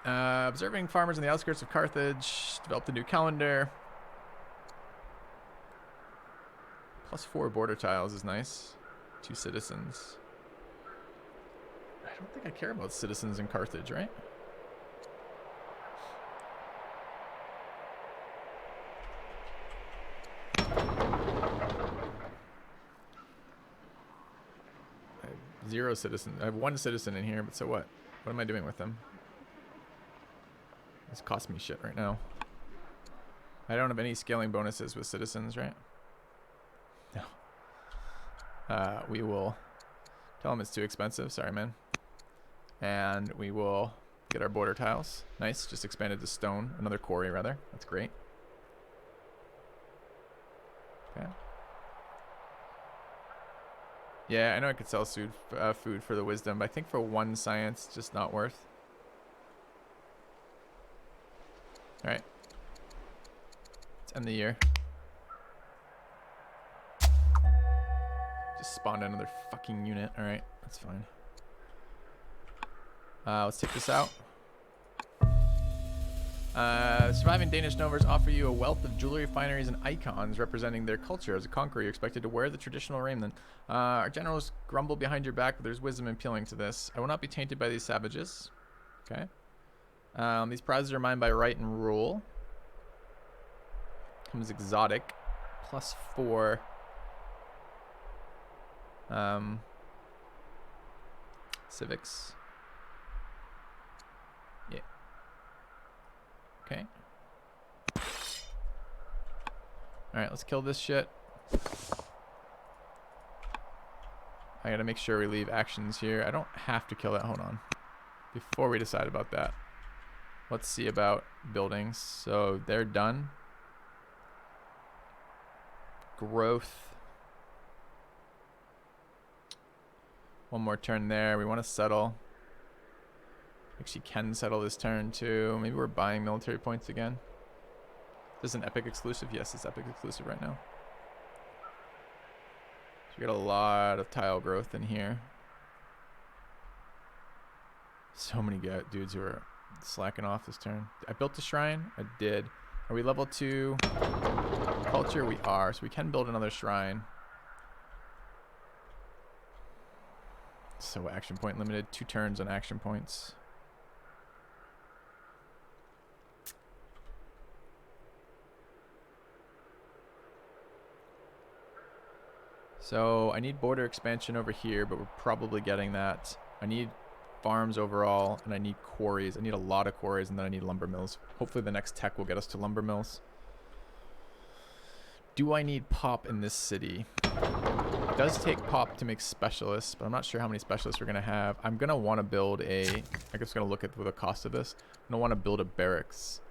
S1: Observing farmers on the outskirts of Carthage. Developed a new calendar. +4 border tiles is nice. 2 citizens. I don't think I care about citizens in Carthage, right? I have 0 citizens. I have 1 citizen in here, but so what? What am I doing with them? This costs me shit right now. I don't have any scaling bonuses with citizens, right? No. We will tell them it's too expensive. Sorry, man. And we will get our border tiles. Nice. Just expanded to stone. Another quarry, rather. That's great. Okay. Yeah, I know I could sell food for the wisdom, but I think for 1 science, it's just not worth. Alright. Let's end the year. Just spawned another fucking unit. Alright, that's fine. Let's take this out. Surviving Danish nobles offer you a wealth of jewelry, fineries, and icons representing their culture. As a conqueror, you're expected to wear the traditional raiment. Our generals grumble behind your back, but there's wisdom appealing to this. I will not be tainted by these savages. Okay. These prizes are mine by right and rule. Comes exotic. +4. Civics. Yeah. Okay. Alright, let's kill this shit. I gotta make sure we leave actions here. I don't have to kill it. Hold on. Before we decide about that, let's see about buildings. So they're done. Growth. One more turn there. We want to settle. Actually can settle this turn too. Maybe we're buying military points again. This is an epic exclusive. Yes, it's epic exclusive right now. So we got a lot of tile growth in here. So many dudes who are slacking off this turn. I built a shrine. I did. Are we level 2 culture? We are. So we can build another shrine. So action point limited. 2 turns on action points. So I need border expansion over here, but we're probably getting that. I need farms overall, and I need quarries. I need a lot of quarries, and then I need lumber mills. Hopefully the next tech will get us to lumber mills. Do I need pop in this city? It does take pop to make specialists, but I'm not sure how many specialists we're going to have. I'm going to want to build a... I guess going to look at the cost of this. I'm going to want to build a barracks.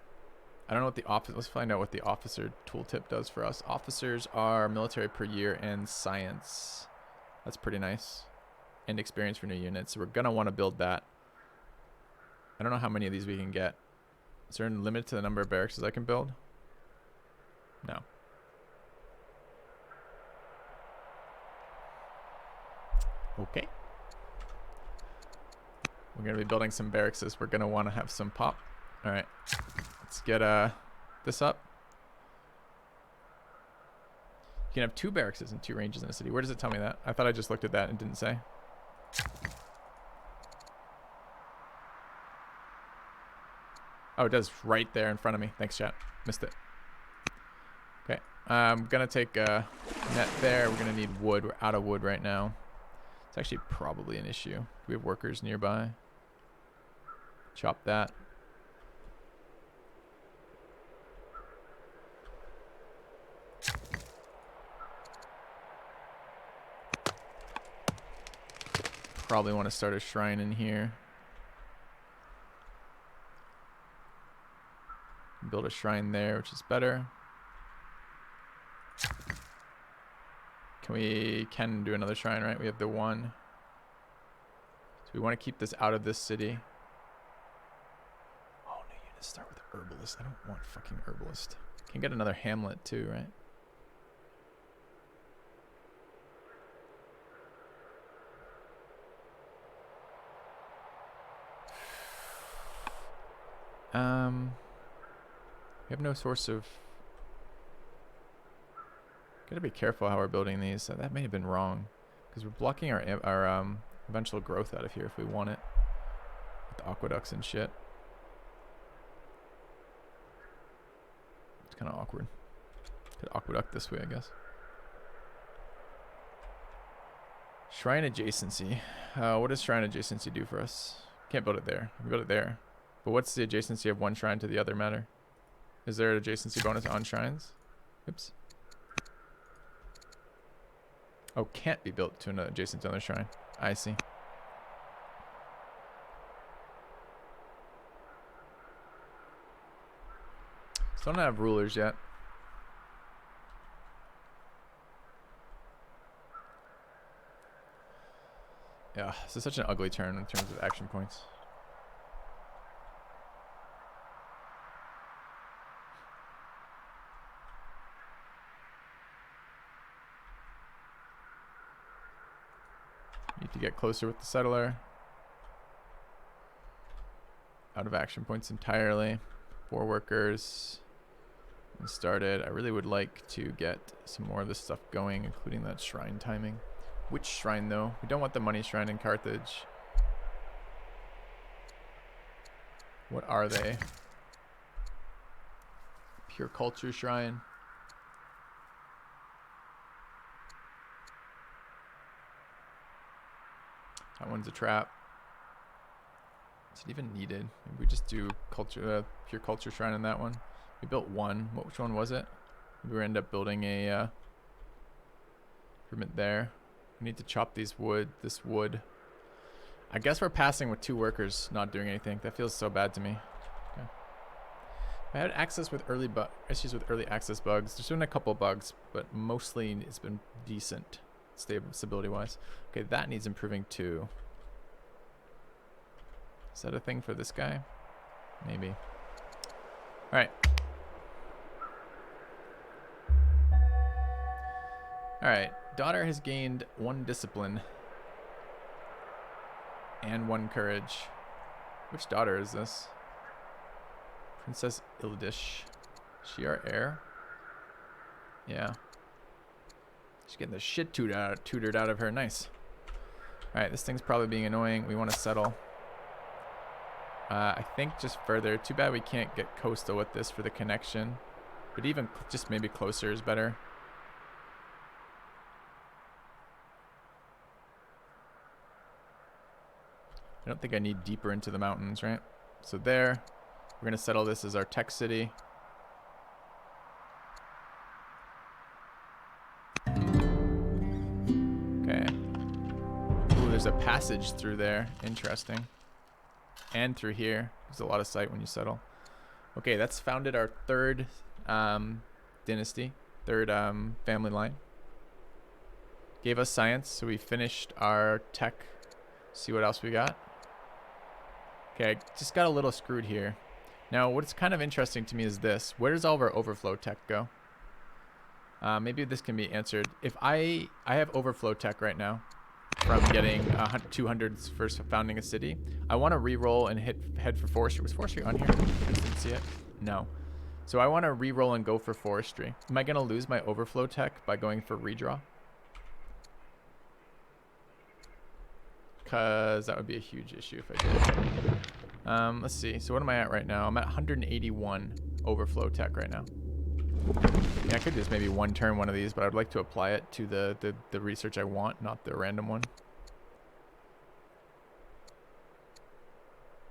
S1: I don't know what the office... Let's find out what the officer tooltip does for us. Officers are military per year and science. That's pretty nice. And experience for new units. So we're going to want to build that. I don't know how many of these we can get. Is there a limit to the number of barracks I can build? No. Okay. We're going to be building some barracks. We're going to want to have some pop. All right. Let's get this up. You can have 2 barracks and 2 ranges in a city. Where does it tell me that? I thought I just looked at that and didn't say. Oh, it does right there in front of me. Thanks, chat. Missed it. Okay. I'm going to take a net there. We're going to need wood. We're out of wood right now. It's actually probably an issue. Do we have workers nearby? Chop that. Probably want to start a shrine in here. Build a shrine there, which is better. We can do another shrine, right? We have the one. So we want to keep this out of this city. Oh, new units start with herbalist. I don't want fucking herbalist. Can get another hamlet too, right? We have no source of... Gotta be careful how we're building these. That may have been wrong, because we're blocking our eventual growth out of here if we want it. With the aqueducts and shit. It's kind of awkward. Could aqueduct this way, I guess. Shrine adjacency. What does shrine adjacency do for us? Can't build it there. We can build it there. But what's the adjacency of one shrine to the other matter? Is there an adjacency bonus on shrines? Oops. Oh, can't be built to an adjacent to another shrine. I see. Still don't have rulers yet. Yeah, this is such an ugly turn in terms of action points. Need to get closer with the settler. Out of action points entirely. 4 workers. And started. I really would like to get some more of this stuff going, including that shrine timing. Which shrine though? We don't want the money shrine in Carthage. What are they? Pure culture shrine. That one's a trap. Is it even needed? Maybe we just do culture, pure culture shrine in that one. We built one. Which one was it? Maybe we end up building a improvement there. We need to chop this wood. I guess we're passing with 2 workers not doing anything. That feels so bad to me. Okay. I had access with issues with early access bugs. There's been a couple bugs, but mostly it's been decent. Stability wise. Okay, that needs improving too. Is that a thing for this guy? Maybe. Alright. Alright. Daughter has gained 1 discipline. And 1 courage. Which daughter is this? Princess Ildish. Is she our heir? Yeah. She's getting the shit tutored out of her. Nice. Alright, this thing's probably being annoying. We want to settle. I think just further. Too bad we can't get coastal with this for the connection. But even just maybe closer is better. I don't think I need deeper into the mountains, right? So there. We're going to settle this as our tech city. Okay. Ooh, there's a passage through there. Interesting. And through here. There's a lot of sight when you settle. Okay, that's founded our third dynasty. Third family line. Gave us science, so we finished our tech. See what else we got. Okay, just got a little screwed here. Now, what's kind of interesting to me is this. Where does all of our overflow tech go? Maybe this can be answered. If I have overflow tech right now from getting 200s for founding a city. I want to re-roll and head for forestry. Was forestry on here? I just didn't see it. No. So I want to re-roll and go for forestry. Am I going to lose my overflow tech by going for redraw? Because that would be a huge issue if I did. Let's see. So what am I at right now? I'm at 181 overflow tech right now. Yeah, I could just maybe one turn one of these, but I'd like to apply it to the research I want, not the random one.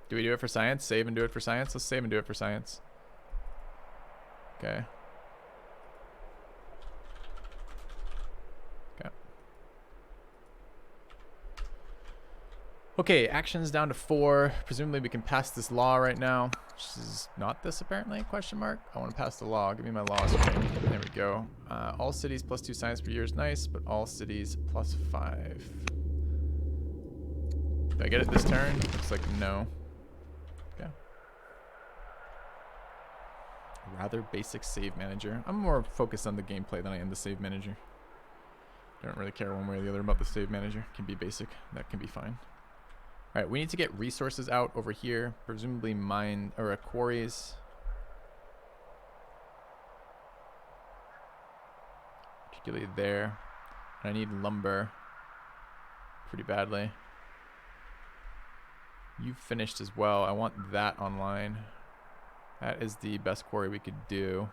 S1: Do we do it for science? Save and do it for science? Let's save and do it for science. Okay. Okay. Okay, actions down to 4. Presumably we can pass this law right now. Which is not this apparently, question mark. I want to pass the law. Give me my law screen. There we go. All cities plus 2 science per year is nice, but all cities plus 5. Did I get it this turn? Looks like no. Okay. Rather basic save manager. I'm more focused on the gameplay than I am the save manager. Don't really care one way or the other about the save manager. It can be basic. That can be fine. All right, we need to get resources out over here, presumably mine or quarries. Particularly there. And I need lumber pretty badly. You've finished as well. I want that online. That is the best quarry we could do.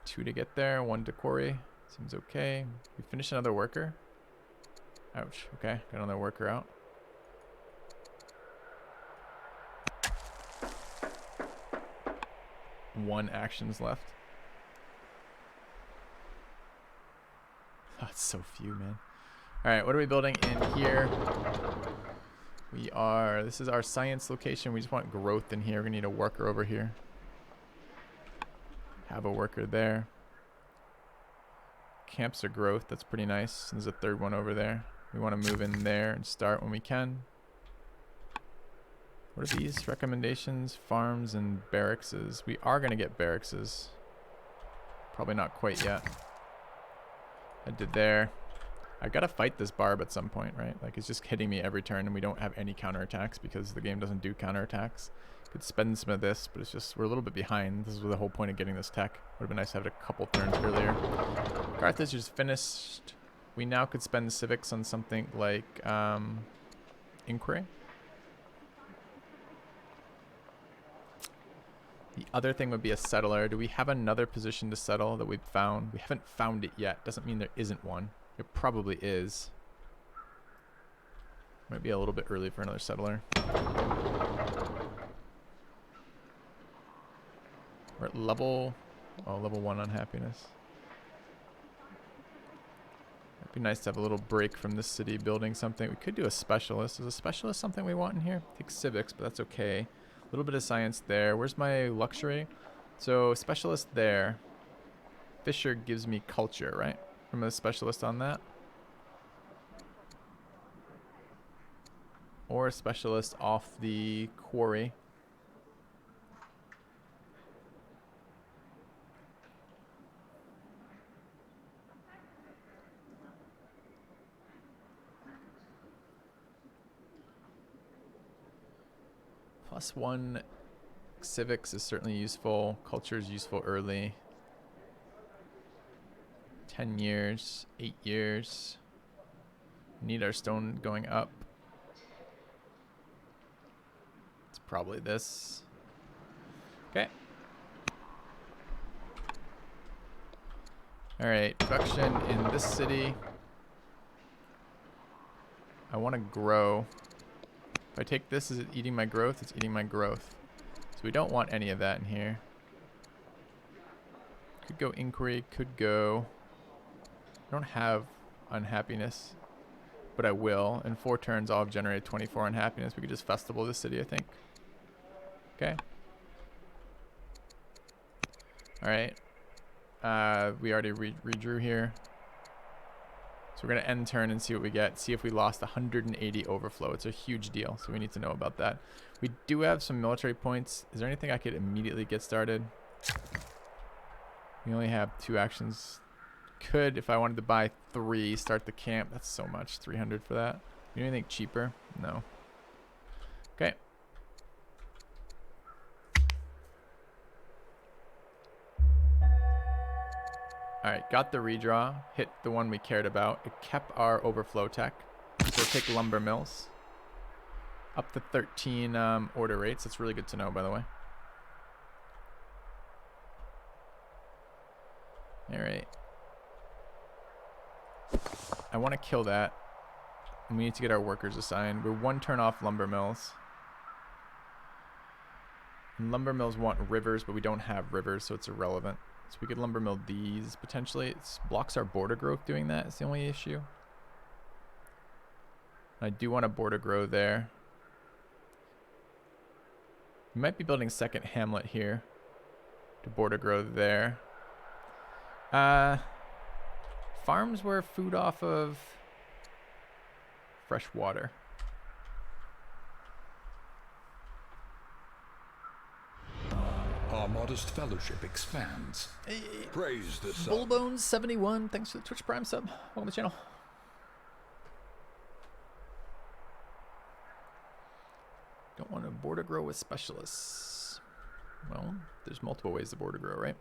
S1: 2 to get there, 1 to quarry. Seems okay. We finished another worker. Ouch. Okay, got another worker out. One actions left. That's so few, man. All right, what are we building in here? We are, this is our science location. We just want growth in here. We're gonna need a worker over here. Have a worker there. Camps are growth, that's pretty nice. There's a third one over there. We want to move in there and start when we can. What are these recommendations? Farms and barrackses. We are going to get barrackses. Probably not quite yet. I did there. I got to fight this barb at some point, right? Like it's just hitting me every turn and we don't have any counterattacks because the game doesn't do counterattacks. Could spend some of this, but it's just, we're a little bit behind. This is the whole point of getting this tech. Would have been nice to have it a couple turns earlier. Carthage is finished. We now could spend civics on something like inquiry. The other thing would be a settler. Do we have another position to settle that we've found? We haven't found it yet. Doesn't mean there isn't one. It probably is. Might be a little bit early for another settler. We're at level 1 on happiness. It'd be nice to have a little break from this city building something. We could do a specialist. Is a specialist something we want in here? I think civics, but that's okay. A little bit of science there. Where's my luxury? So specialist there. Fisher gives me culture, right? From a specialist on that. Or a specialist off the quarry. +1 civics is certainly useful. Culture is useful early. 10 years, 8 years. Need our stone going up. It's probably this. Okay. All right, production in this city. I want to grow. If I take this, is it eating my growth? It's eating my growth. So we don't want any of that in here. Could go inquiry, could go. I don't have unhappiness, but I will. In 4 turns, I'll have generated 24 unhappiness. We could just festival this city, I think. Okay. All right. We already redrew here. So we're going to end turn and see what we get. See if we lost 180 overflow. It's a huge deal, so we need to know about that. We do have some military points. Is there anything I could immediately get started? We only have 2 actions. Could, if I wanted to buy 3, start the camp. That's so much. 300 for that. You know anything cheaper? No. Okay. Alright, got the redraw. Hit the one we cared about. It kept our overflow tech. So we'll take lumber mills. Up to 13 order rates. That's really good to know, by the way. Alright. I want to kill that. And we need to get our workers assigned. We're 1 turn off lumber mills. And lumber mills want rivers, but we don't have rivers, so it's irrelevant. So we could lumber mill these potentially. It blocks our border growth doing that. It's the only issue. I do want to border grow there. We might be building second hamlet here to border grow there. Farms were food off of fresh water.
S2: Our modest fellowship expands.
S1: Hey,
S2: Praise the sun.
S1: Bullbones71, thanks for the Twitch Prime sub. Welcome to the channel. Don't want to border grow with specialists. Well, there's multiple ways to border grow, right?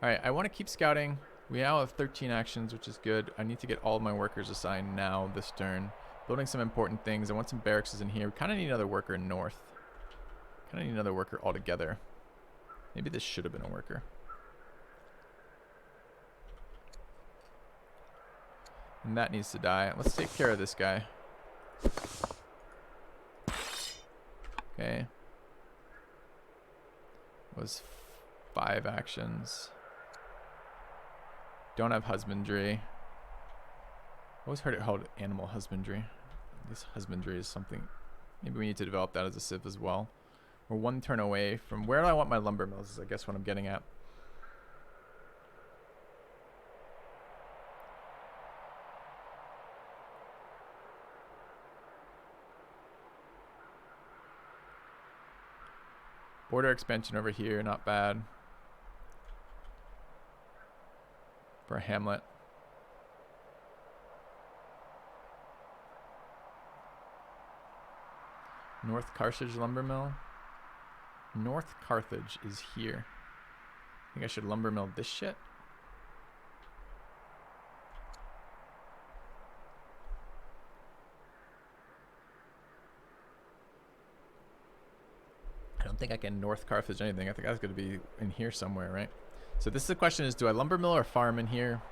S1: Alright, I want to keep scouting. We now have 13 actions, which is good. I need to get all of my workers assigned now this turn. Building some important things. I want some barracks in here. We kind of need another worker in north. Kind of need another worker altogether. Maybe this should have been a worker. And that needs to die. Let's take care of this guy. Okay. Was 5 actions. Don't have husbandry. Always heard it called animal husbandry. This husbandry is something. Maybe we need to develop that as a civ as well. We're 1 turn away from where do I want my lumber mills is I guess what I'm getting at. Border expansion over here, not bad. For a hamlet. North Carthage lumber mill. North Carthage is here. I think I should lumber mill this shit. I don't think I can North Carthage anything. I think that's going to be in here somewhere, right? So this is the question is, do I lumber mill or farm in here?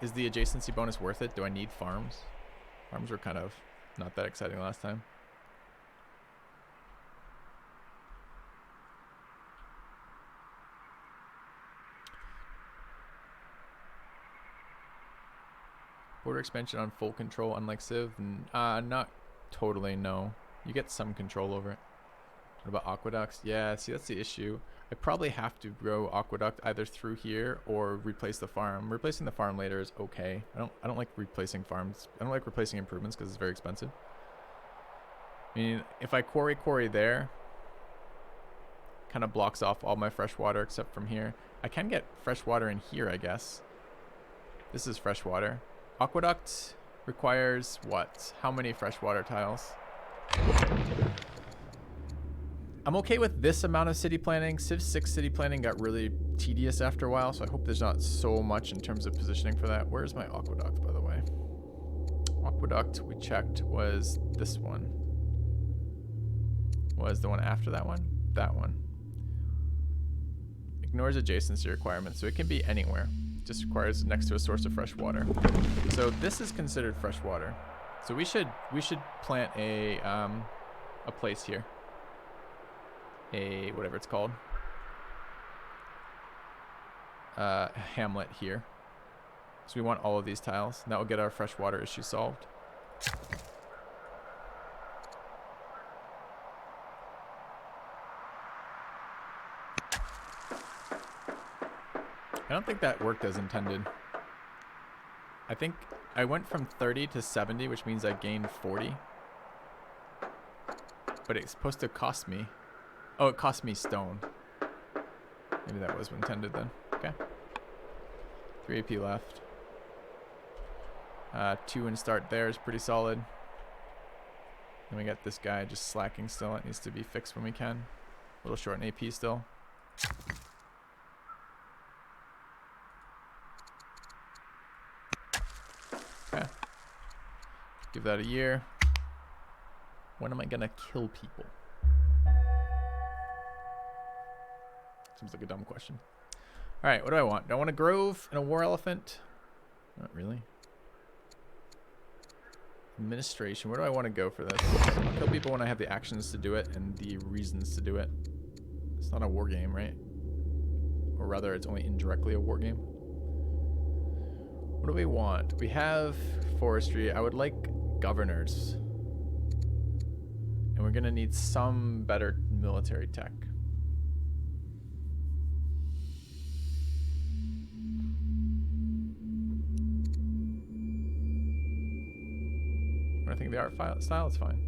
S1: Is the adjacency bonus worth it? Do I need farms? Farms were kind of not that exciting last time. Border expansion on full control, unlike Civ. Not totally, no. You get some control over it. What about aqueducts? Yeah, see, that's the issue. I probably have to grow aqueduct either through here or replace the farm. Replacing the farm later is okay. I don't like replacing farms. I don't like replacing improvements because it's very expensive. I mean, if I quarry there, kind of blocks off all my fresh water except from here. I can get fresh water in here, I guess. This is fresh water. Aqueduct requires what? How many freshwater tiles? I'm okay with this amount of city planning. Civ 6 city planning got really tedious after a while, so I hope there's not so much in terms of positioning for that. Where's my aqueduct, by the way? Aqueduct we checked was this one. Was the one after that one? That one. Ignores adjacency requirements, so it can be anywhere. It just requires next to a source of fresh water. So this is considered fresh water. So we should plant a place here. A whatever it's called. Hamlet here. So we want all of these tiles. And that will get our fresh water issue solved. I don't think that worked as intended. I think I went from 30 to 70, which means I gained 40. But it's supposed to cost me. Oh, it cost me stone. Maybe that was intended then. Okay. 3 AP left. 2 and start there is pretty solid. Then we got this guy just slacking still. It needs to be fixed when we can. A little short in AP still. Okay. Give that a year. When am I gonna kill people? Seems like a dumb question. Alright, what do I want? Do I want a grove and a war elephant? Not really. Administration. Where do I want to go for this? I'll kill people when I have the actions to do it and the reasons to do it. It's not a war game, right? Or rather, it's only indirectly a war game. What do we want? We have forestry. I would like governors. And we're going to need some better military tech. I think the art style is fine.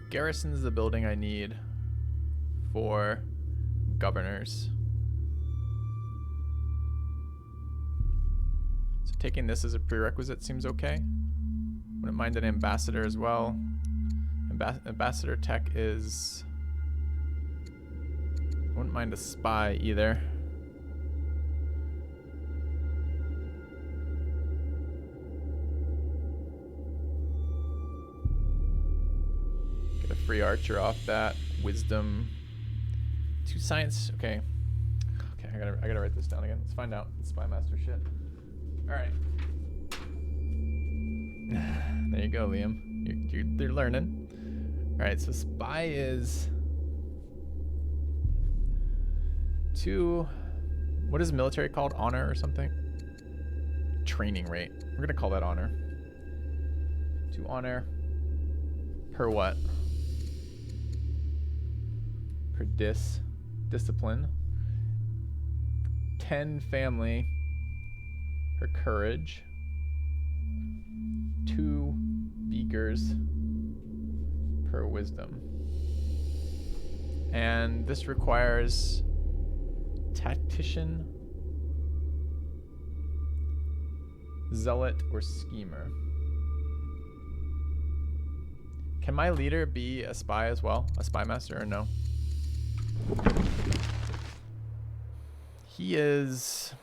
S1: Garrison is the building I need for governors. So taking this as a prerequisite seems okay. Wouldn't mind an ambassador as well. Ambassador tech is... Wouldn't mind a spy either. Get a free archer off that. Wisdom. 2 science. Okay. Okay, I gotta write this down again. Let's find out. The spy master shit. Alright. There you go, Liam. You're learning. Alright, so spy is 2. What is military called? Honor or something? Training rate. We're going to call that honor. 2 honor. Per what? Per discipline. 10 family. Per courage. 2 beakers. Per wisdom. And this requires tactician, zealot, or schemer. Can my leader be a spy as well? A spy master or no? He is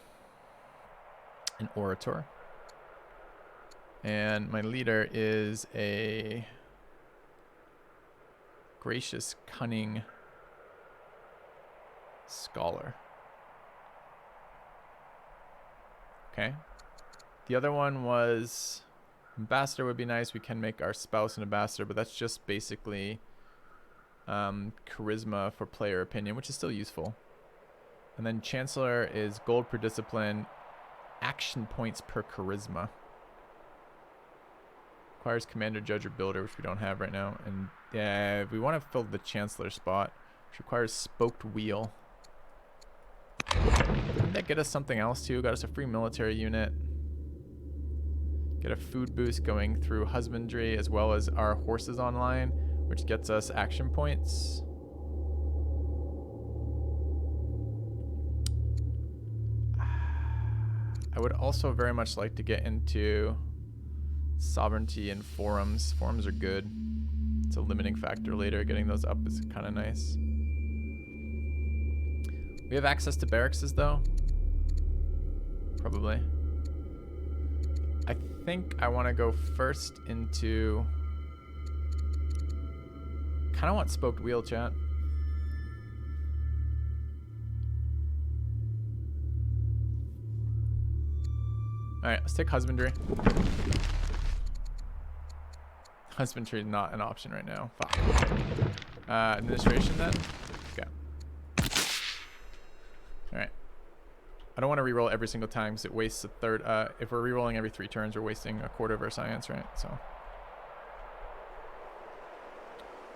S1: an orator. And my leader is a gracious, cunning scholar. Okay. The other one was ambassador would be nice. We can make our spouse an ambassador, but that's just basically charisma for player opinion, which is still useful. And then chancellor is gold per discipline, action points per charisma. Requires commander, judge, or builder, which we don't have right now. And yeah, we want to fill the chancellor spot, which requires spoked wheel. Didn't that get us something else too? Got us a free military unit. Get a food boost going through husbandry as well as our horses online, which gets us action points. I would also very much like to get into sovereignty and forums. Forums are good. It's a limiting factor later. Getting those up is kind of nice. We have access to barracks though. Probably. I think I want to go first into... kind of want spoked wheel, chat. Alright, let's take husbandry. Husbandry is not an option right now. Fuck. Administration then? Okay. Alright. I don't want to reroll every single time because it wastes a third. If we're rerolling every 3 turns, we're wasting a quarter of our science, right? So.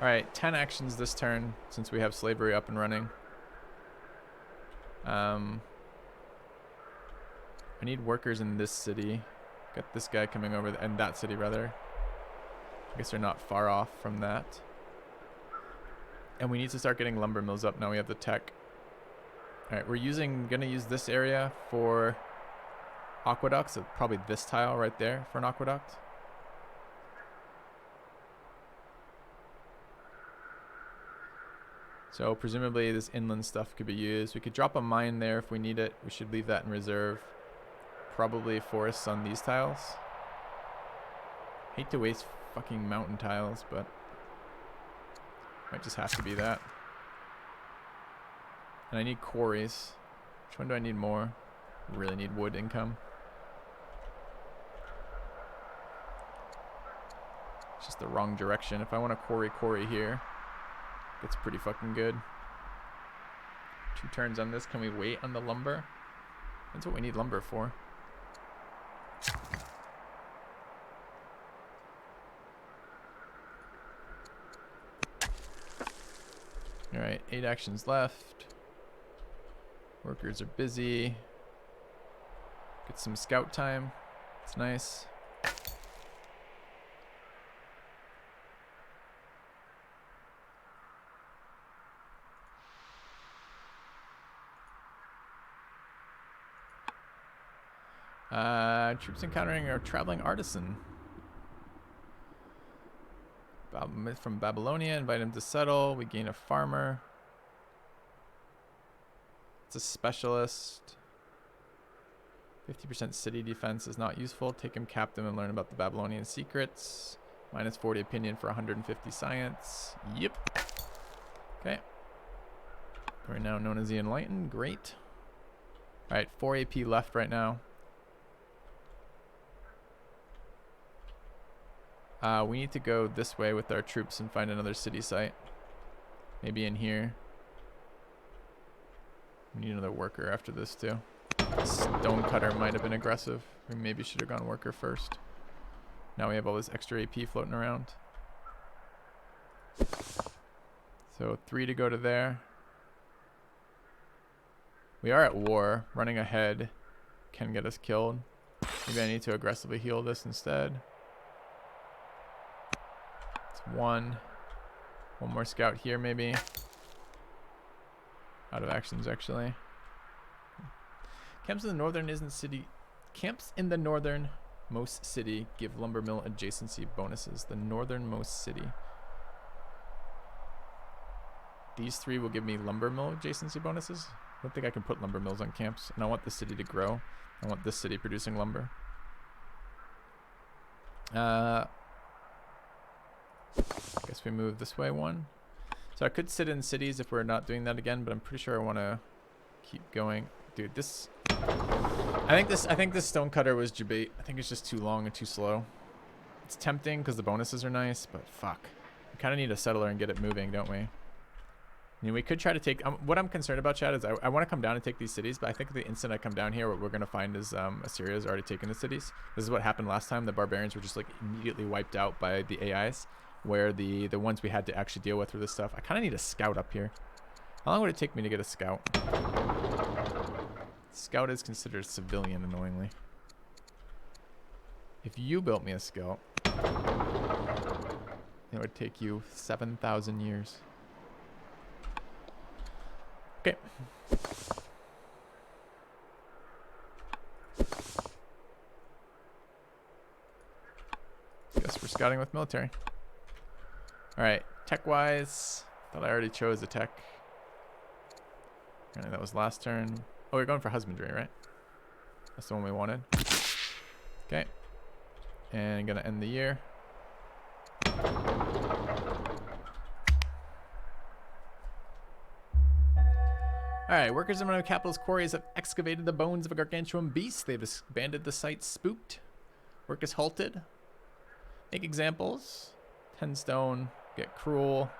S1: Alright, 10 actions this turn since we have slavery up and running. I need workers in this city. Got this guy coming over, and that city rather. I guess they're not far off from that. And we need to start getting lumber mills up now we have the tech. Alright, we're gonna use this area for aqueducts. So probably this tile right there for an aqueduct. So presumably this inland stuff could be used. We could drop a mine there if we need it. We should leave that in reserve. Probably forests on these tiles. Hate to waste fucking mountain tiles, but might just have to be that. And I need quarries. Which one do I need more? Really need wood income. It's just the wrong direction. If I want a quarry here, it's pretty fucking good. 2 turns on this. Can we wait on the lumber? That's what we need lumber for. Alright, 8 actions left. Workers are busy. Get some scout time. It's nice. Troops encountering a traveling artisan. From Babylonia, invite him to settle. We gain a farmer. It's a specialist. 50% city defense is not useful. Take him captive and learn about the Babylonian secrets. Minus 40 opinion for 150 science. Yep. Okay. We're now known as the Enlightened. Great. Alright, 4 AP left right now. We need to go this way with our troops and find another city site. Maybe in here. We need another worker after this too. Stonecutter might have been aggressive. We maybe should have gone worker first. Now we have all this extra AP floating around. So 3 to go to there. We are at war. Running ahead can get us killed. Maybe I need to aggressively heal this instead. One more scout here maybe. Out of actions actually. Camps in the northernmost city give lumber mill adjacency bonuses. The northernmost city. These 3 will give me lumber mill adjacency bonuses. I don't think I can put lumber mills on camps, and I want the city to grow. I want this city producing lumber. I guess we move this way 1. So I could sit in cities if we're not doing that again, but I'm pretty sure I want to keep going. Dude, this... I think this stonecutter was debate. I think it's just too long and too slow. It's tempting because the bonuses are nice, but fuck. We kind of need a settler and get it moving, don't we? I mean, we could try to take... what I'm concerned about, Chad, is I want to come down and take these cities, but I think the instant I come down here, what we're going to find is Assyria's already taken the cities. This is what happened last time. The barbarians were just like immediately wiped out by the AIs, where the ones we had to actually deal with this stuff. I kind of need a scout up here. How long would it take me to get a scout? Scout is considered civilian, annoyingly. If you built me a scout, it would take you 7,000 years. Okay. Guess we're scouting with military. Alright, tech-wise, thought I already chose a tech. Apparently that was last turn. Oh, we're going for husbandry, right? That's the one we wanted. Okay. And gonna end the year. Alright, workers in one of the capital's quarries have excavated the bones of a gargantuan beast. They've abandoned the site spooked. Work is halted. Make examples. 10 stone. Get cruel.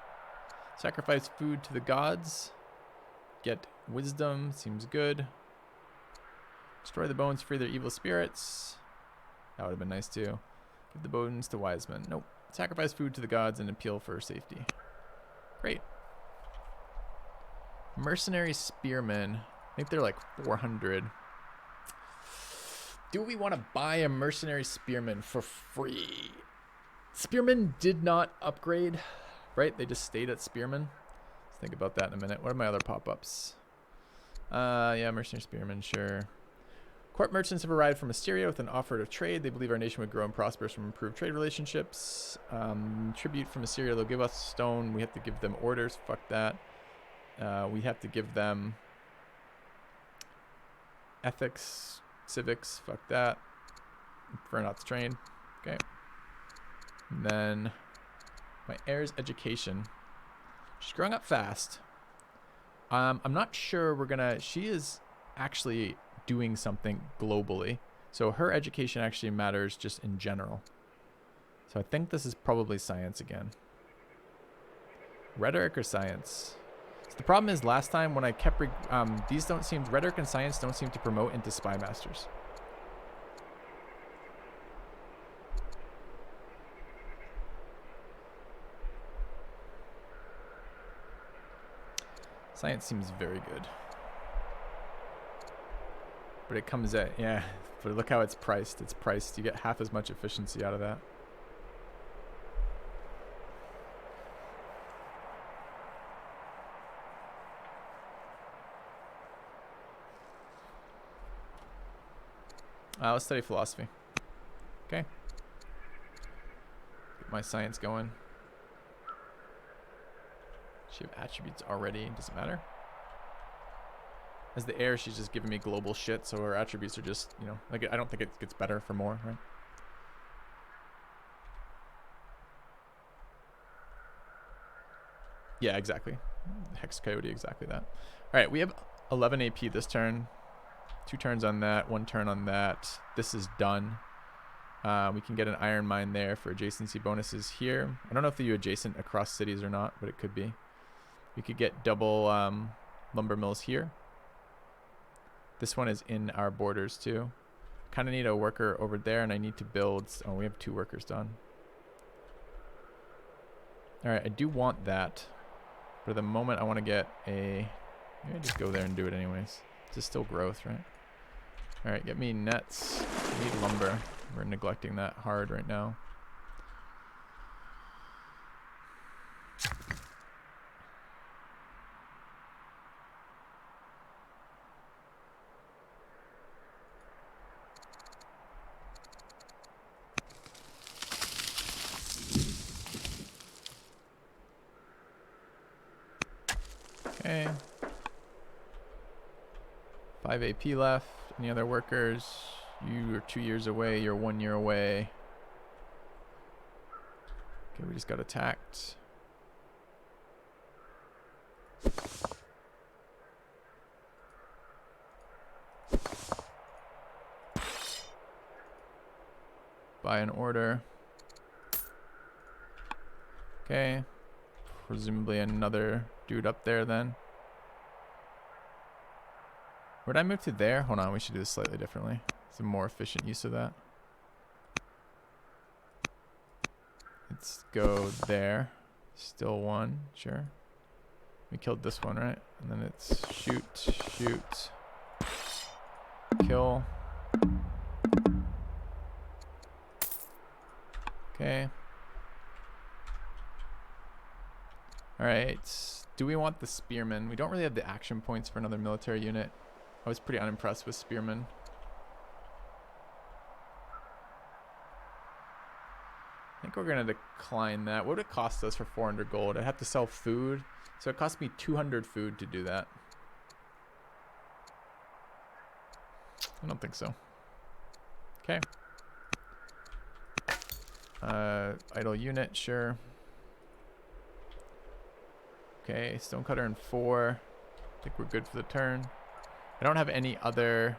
S1: Sacrifice food to the gods. Get wisdom. Seems good. Destroy the bones, free their evil spirits. That would have been nice too. Give the bones to wise men. Nope. Sacrifice food to the gods and appeal for safety. Great. Mercenary spearmen. I think they're like 400. Do we want to buy a mercenary spearman for free? Spearmen did not upgrade, right? They just stayed at spearmen. Let's think about that in a minute. What are my other pop-ups? Yeah, mercenary spearmen, sure. Court merchants have arrived from Mysteria with an offer of trade. They believe our nation would grow and prosper from improved trade relationships. Tribute from Mysteria. They'll give us stone. We have to give them orders. Fuck that. We have to give them ethics, civics. Fuck that. Prefer not to train. Okay. And then my heir's education. She's growing up fast. I'm not sure we're gonna. She is actually doing something globally, so her education actually matters just in general. So I think this is probably science again. Rhetoric or science? So the problem is last time when I kept these don't seem, rhetoric and science don't seem to promote into spy masters. Science seems very good. But it comes at, yeah, but look how it's priced. It's priced. You get half as much efficiency out of that. Let's study philosophy. Okay. Get my science going. She have attributes already. Doesn't matter. As the heir, she's just giving me global shit, so her attributes are just, you know, like I don't think it gets better for more, right? Yeah, exactly. Hex Coyote, exactly that. All right, we have 11 AP this turn. 2 turns on that, 1 turn on that. This is done. We can get an iron mine there for adjacency bonuses here. I don't know if they're adjacent across cities or not, but it could be. We could get double lumber mills here. This one is in our borders too. Kind of need a worker over there, and I need to build. Oh, we have 2 workers done. All right, I do want that. But at the moment, I want to get a... Maybe I just go there and do it anyways. It's still growth, right? All right, get me nets. I need lumber. We're neglecting that hard right now. Okay. 5 AP left. Any other workers? You are 2 years away. You're 1 year away. Okay, we just got attacked. Buy an order. Okay. Presumably another dude up there then. Where'd I move to there? Hold on, we should do this slightly differently. It's a more efficient use of that. Let's go there. Still 1, sure. We killed this one, right? And then it's shoot, shoot, kill. Okay. Alright. Do we want the spearmen? We don't really have the action points for another military unit. I was pretty unimpressed with spearmen. think we're gonna decline that. What would it cost us for 400 gold? I'd have to sell food, so it cost me 200 food to do that. I don't think so. Okay. Idle unit, sure. Okay, stonecutter in 4. I think we're good for the turn. I don't have any other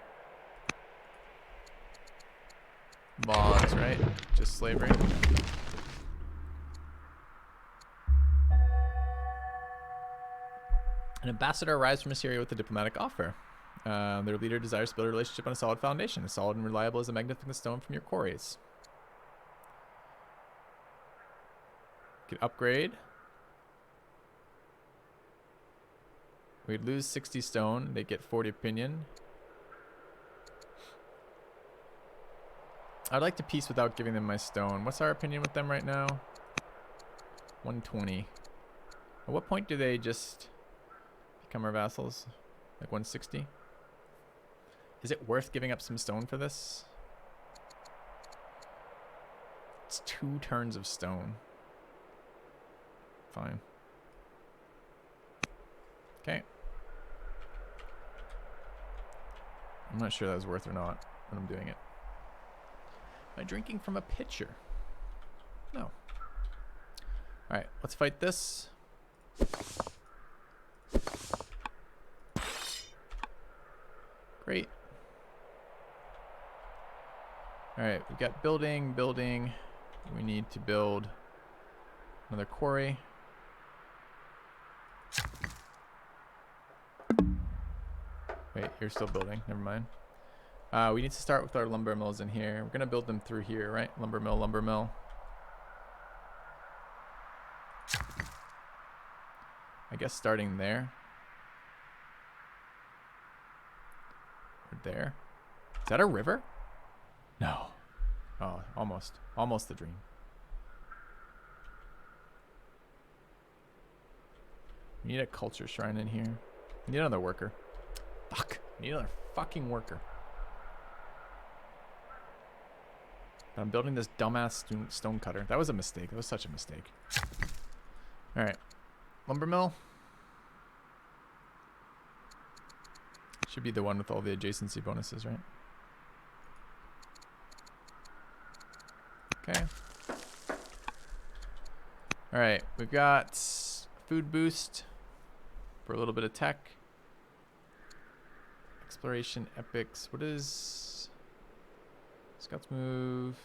S1: laws, right? Just slavery. An ambassador arrives from Assyria with a diplomatic offer. Their leader desires to build a relationship on a solid foundation, as solid and reliable as a magnificent stone from your quarries. Can upgrade. We'd lose 60 stone. They get 40 opinion. I'd like to peace without giving them my stone. What's our opinion with them right now? 120. At what point do they just become our vassals? Like 160? Is it worth giving up some stone for this? It's 2 turns of stone. Fine. Okay. I'm not sure that was worth or not when I'm doing it. Am I drinking from a pitcher? No. Alright, let's fight this. Great. Alright, we've got building. We need to build another quarry. Wait, you're still building. Never mind. We need to start with our lumber mills in here. We're going to build them through here, right? Lumber mill. I guess starting there. Or there. Is that a river? No. Oh, almost. Almost the dream. We need a culture shrine in here. We need another worker. Fuck. We need another fucking worker. I'm building this dumbass stone cutter. That was a mistake. That was such a mistake. Alright. Lumber mill. Should be the one with all the adjacency bonuses, right? Okay. Alright. We've got food boost for a little bit of tech. Exploration epics. What is Scouts move?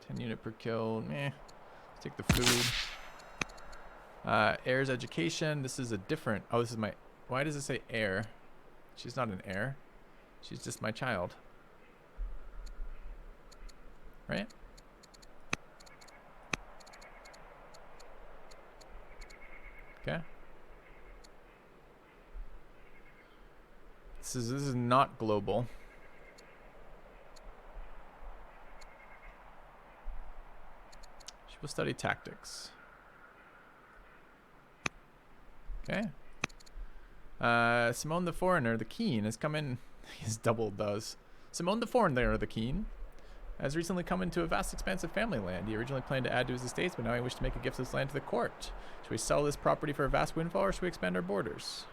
S1: 10 unit per kill. Meh. Let's take the food. Heir's education. This is a different. Oh, this is my. Why does it say heir? She's not an heir. She's just my child. Right? Okay. This is not global. She will study tactics. Okay. Simone the Foreigner, the Keen, has come in. He's doubled those. Simone the Foreigner, the Keen, has recently come into a vast expanse of family land. He originally planned to add to his estates, but now he wishes to make a gift of this land to the court. Should we sell this property for a vast windfall, or should we expand our borders?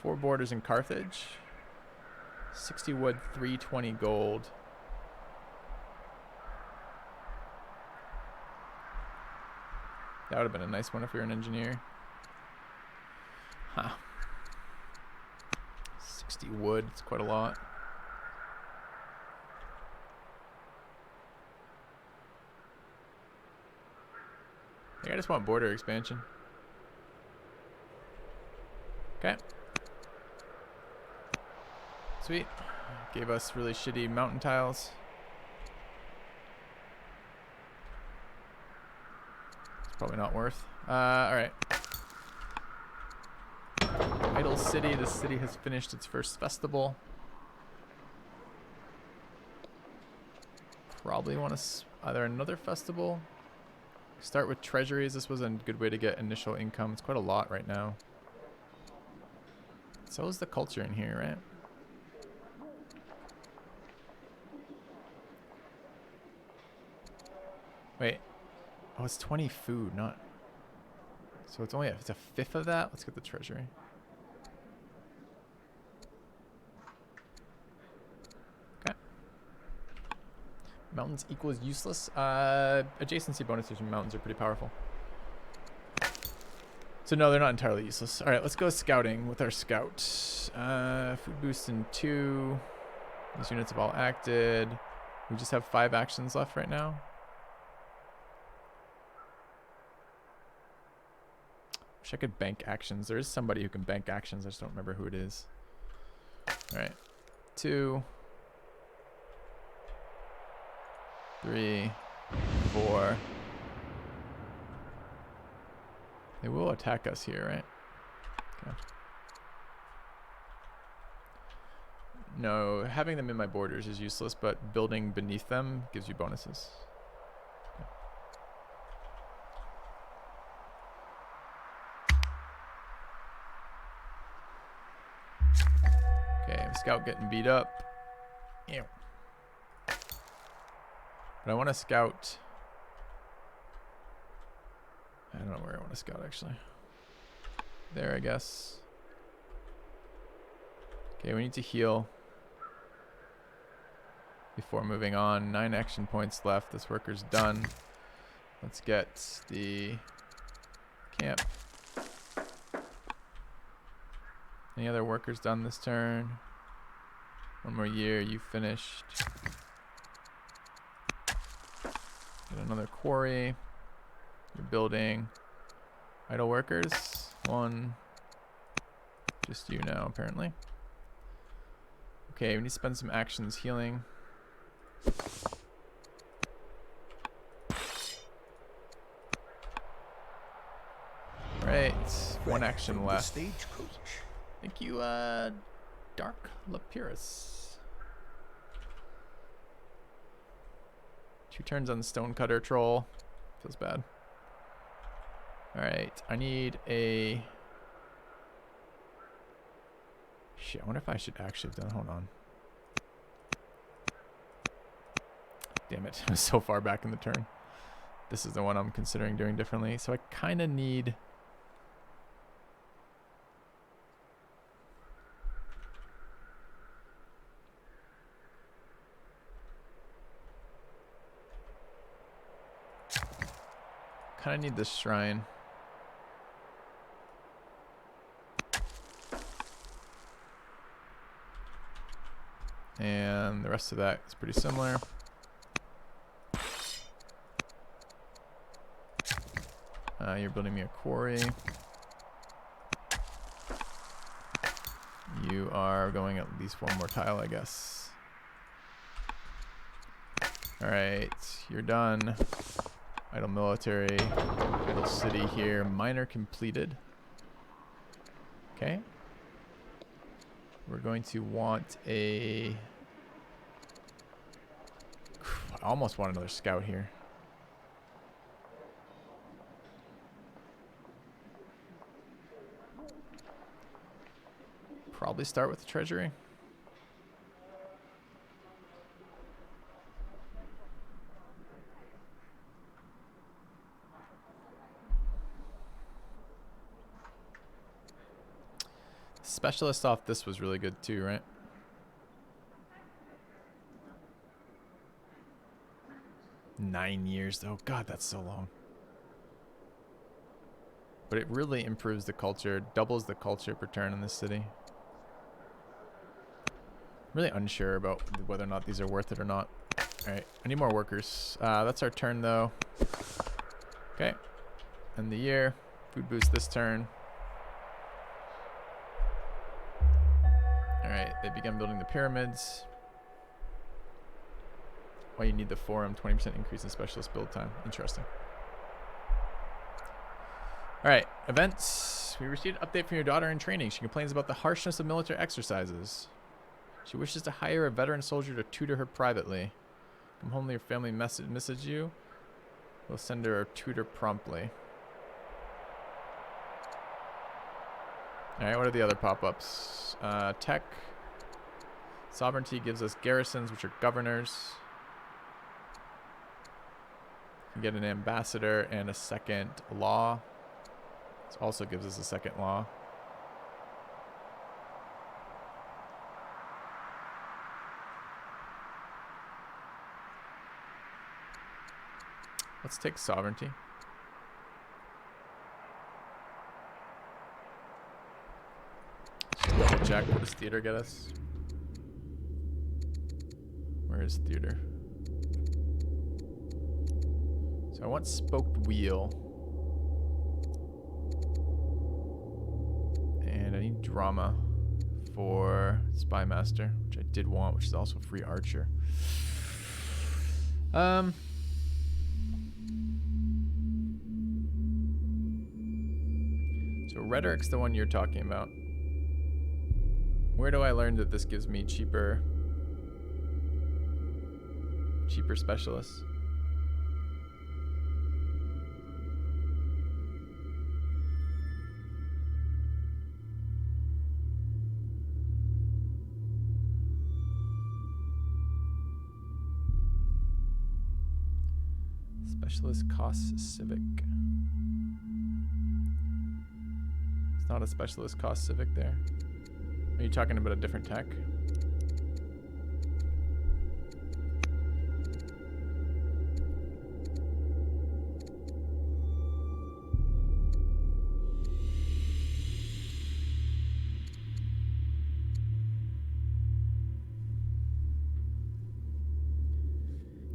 S1: Four borders in Carthage. 60 wood, 320 gold. That would have been a nice one if we were an engineer. Huh. 60 wood, it's quite a lot. I think I just want border expansion. Okay. Sweet. Gave us really shitty mountain tiles. It's probably not worth. Alright. Idle City. This city has finished its first festival. Probably want to either another festival. Start with treasuries. This was a good way to get initial income. It's quite a lot right now. So is the culture in here, right? Wait. Oh, it's 20 food, not... So it's only it's a fifth of that? Let's get the treasury. Okay. Mountains equals useless. Adjacency bonuses from mountains are pretty powerful. So no, they're not entirely useless. All right, let's go scouting with our scout. Food boost in 2. These units have all acted. We just have 5 actions left right now. Wish I could bank actions. There is somebody who can bank actions. I just don't remember who it is. All right, 2, 3, 4. They will attack us here, right? Okay. No, having them in my borders is useless, but building beneath them gives you bonuses. Okay, scout getting beat up. Ew. But I want to scout... I don't know where I want to scout, actually. There, I guess. Okay, we need to heal before moving on. 9 action points left. This worker's done. Let's get the camp. Any other workers done this turn? 1 more year, you finished. Get another quarry. You're building. Idle workers. 1. Just you now, apparently. Okay, we need to spend some actions healing. Right, 1 action left.
S2: Stagecoach.
S1: Thank you, Dark Lapyrus. 2 turns on the Stonecutter Troll. Feels bad. Alright, I need a... Shit, I wonder if I should actually have done... Hold on. Damn it, I was so far back in the turn. This is the one I'm considering doing differently. So I kind of need... Kind of need this shrine. And the rest of that is pretty similar. You're building me a quarry. You are going at least 1 more tile, I guess. Alright, you're done. Idle military, idle city here, minor completed. Okay. We're going to want a... I almost want another scout here. Probably start with the treasury. Specialist off this was really good too, right? Nine years though. God, that's so long. But it really improves the culture, doubles the culture per turn in this city. Really unsure about whether or not these are worth it or not. Alright, I need more workers. That's our turn though. Okay. End the year. Food boost this turn. Alright, they began building the pyramids. Why you need the forum, 20% increase in specialist build time. Interesting. Alright, events. We received an update from your daughter in training. She complains about the harshness of military exercises. She wishes to hire a veteran soldier to tutor her privately. Come home, your family message you. We'll send her a tutor promptly. Alright, what are the other pop-ups? Tech. Sovereignty gives us garrisons, which are governors. We get an ambassador and a second law. This also gives us a second law. Let's take sovereignty. Just double check. What does theater get us? Where is theater? So I want spoked wheel. And I need drama for spy master, which I did want, which is also free archer. So rhetoric's the one you're talking about. Where do I learn that this gives me cheaper specialists? Specialist costs civic. It's not a specialist cost civic there. Are you talking about a different tech?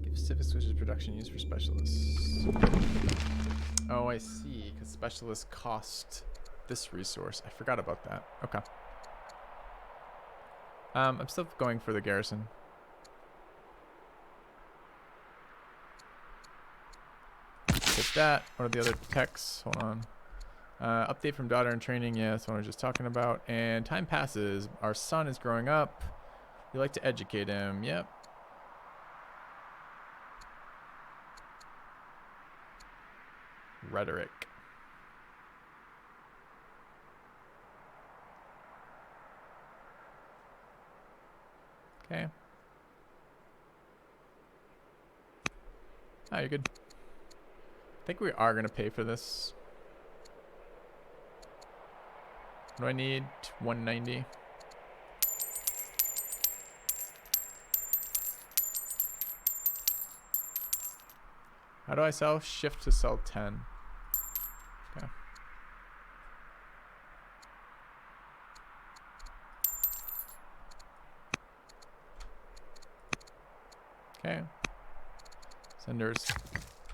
S1: Give civic switches production used for specialists. Oh, I see. Because specialists cost this resource. I forgot about that. Okay. I'm still going for the garrison. Get that. What are the other techs? Hold on. Update from daughter in training. Yeah, that's what I was just talking about. And time passes. Our son is growing up. We like to educate him. Yep. Rhetoric. Okay. Ah, you're good. I think we are going to pay for this. What do I need? 190. How do I sell? Shift to sell 10. Okay. Okay. Senders.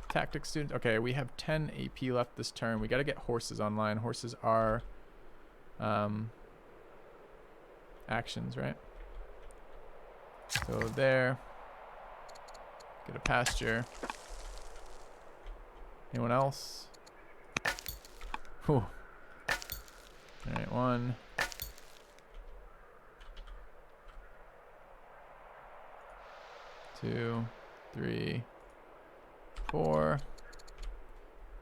S1: Tactics students. Okay, we have 10 AP left this turn. We got to get horses online. Horses are actions, right? So there. Get a pasture. Anyone else? Whew. Alright, 1. 2, 3, 4.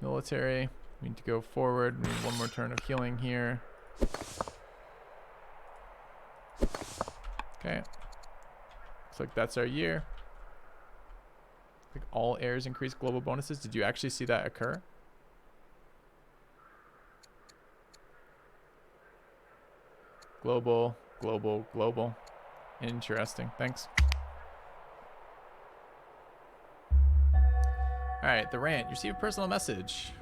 S1: Military. We need to go forward. We need one more turn of healing here. Okay. Looks like that's our year. I think all heirs increase global bonuses. Did you actually see that occur? Global, global, global. Interesting. Thanks. Alright, the rant. You receive a personal message.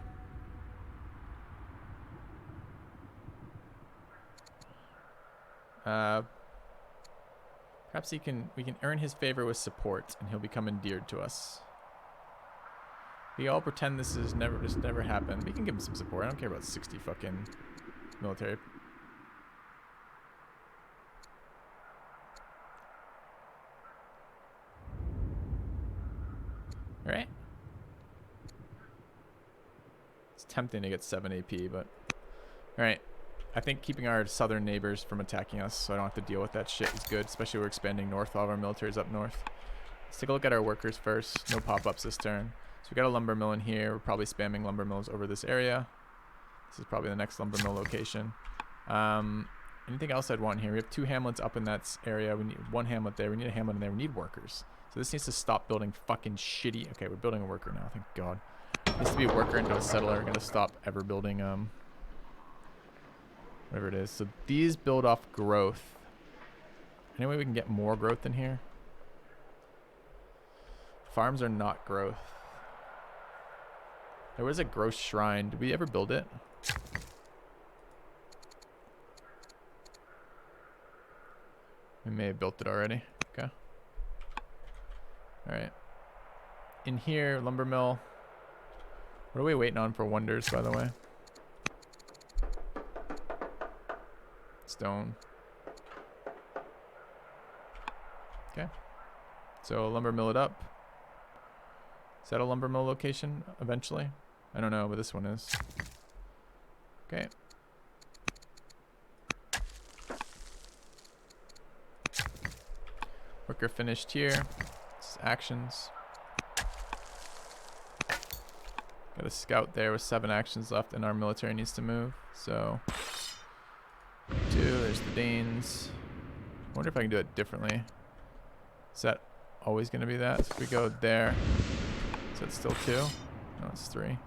S1: Perhaps we can earn his favor with support, and he'll become endeared to us. We all pretend this never happened. We can give him some support. I don't care about 60 fucking military. All right. It's tempting to get 7 AP, but all right. I think keeping our southern neighbors from attacking us so I don't have to deal with that shit is good, especially we're expanding north. All of our military is up north. Let's take a look at our workers first. No pop-ups this turn. So we got a lumber mill in here. We're probably spamming lumber mills over this area. This is probably the next lumber mill location. Anything else I'd want here? We have 2 hamlets up in that area. We need 1 hamlet there. We need a hamlet in there. We need workers. So So this needs to stop building fucking shitty. Okay, we're building a worker now, thank God. It needs to be a worker into a settler. We're gonna stop ever building whatever it is. So these build off growth. Any way we can get more growth in here? Farms are not growth. There was a growth shrine. Did we ever build it? We may have built it already. Okay. Alright. In here, lumber mill. What are we waiting on for wonders, by the way? Stone. Okay. So lumber mill it up. Is that a lumber mill location eventually? I don't know, but this one is. Okay. Worker finished here. This is actions. Got a scout there with 7 actions left, and our military needs to move. So, 2. There's the Danes. I wonder if I can do it differently. Is that always going to be that? So if we go there, is that still 2? No, it's 3.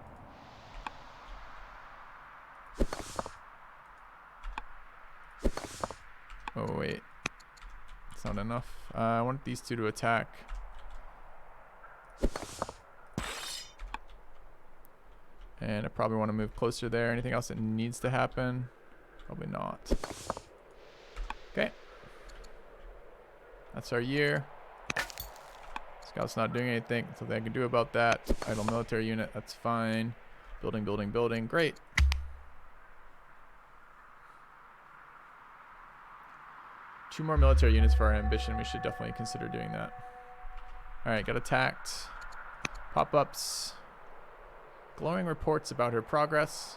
S1: Oh wait, it's not enough. I want these 2 to attack. And I probably want to move closer there. Anything else that needs to happen? Probably not. Okay. That's our year. Scout's not doing anything. Something I can do about that. Idle military unit. That's fine. Building, building, building. Great. Two more military units for our ambition. We should definitely consider doing that. Alright, got attacked. Pop-ups. Glowing reports about her progress.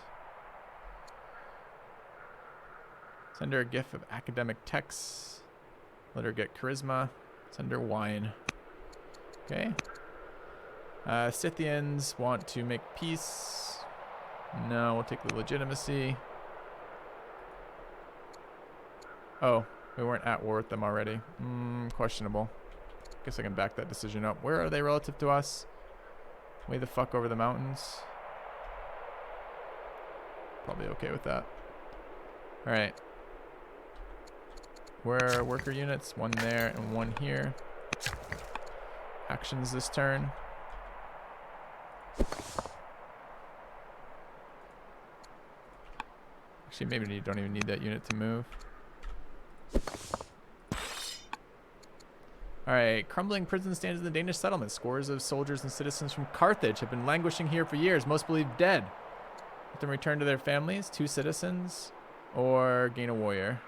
S1: Send her a gift of academic texts. Let her get charisma. Send her wine. Okay. Scythians want to make peace. No, we'll take the legitimacy. Oh, we weren't at war with them already. Questionable. Guess I can back that decision up. Where are they relative to us? Way the fuck over the mountains. Probably okay with that. Alright. Where are worker units? 1 there and 1 here. Actions this turn. Actually, maybe you don't even need that unit to move. Alright, crumbling prison stands in the Danish settlement. Scores of soldiers and citizens from Carthage have been languishing here for years, most believed dead. Let them return to their families, 2 citizens, or gain a warrior.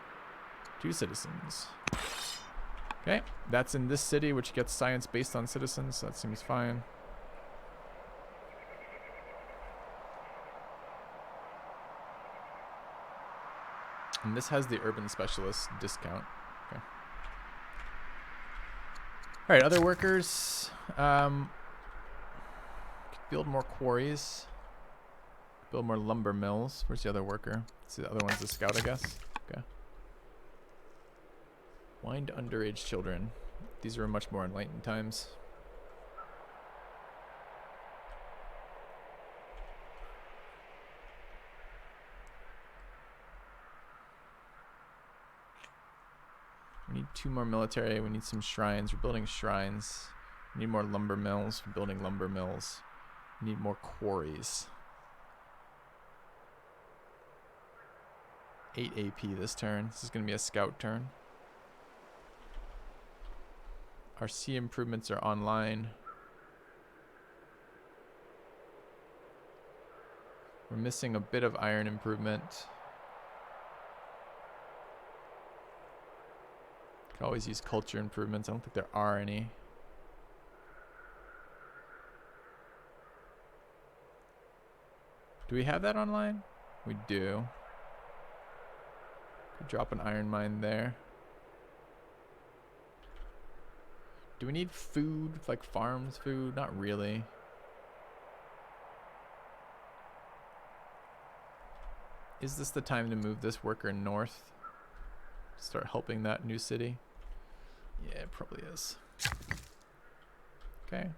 S1: 2 citizens. Okay, that's in this city, which gets science based on citizens, so that seems fine. And this has the urban specialist discount. Okay. Alright, other workers. Build more quarries. Build more lumber mills. Where's the other worker? See, the other one's the scout, I guess. Okay. Wind underage children. These are much more enlightened times. We need 2 more military. We need some shrines. We're building shrines. We need more lumber mills. We're building lumber mills. We need more quarries. 8 AP this turn. This is going to be a scout turn. Our sea improvements are online. We're missing a bit of iron improvement. Could always use culture improvements. I don't think there are any. Do we have that online? We do. Could drop an iron mine there. Do we need food, like farms food? Not really. Is this the time to move this worker north? Start helping that new city? Yeah, it probably is. Okay.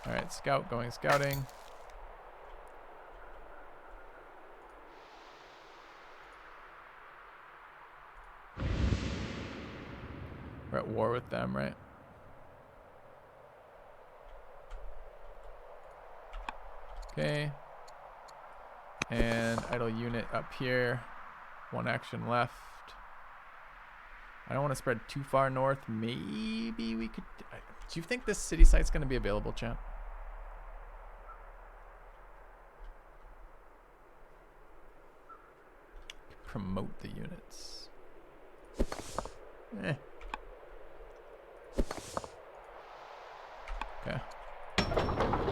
S1: All right, scout going scouting. We're at war with them, right? Okay. And idle unit up here. 1 action left. I don't want to spread too far north. Maybe we could... Do you think this city site's going to be available, chat? Promote the units. Eh. Okay.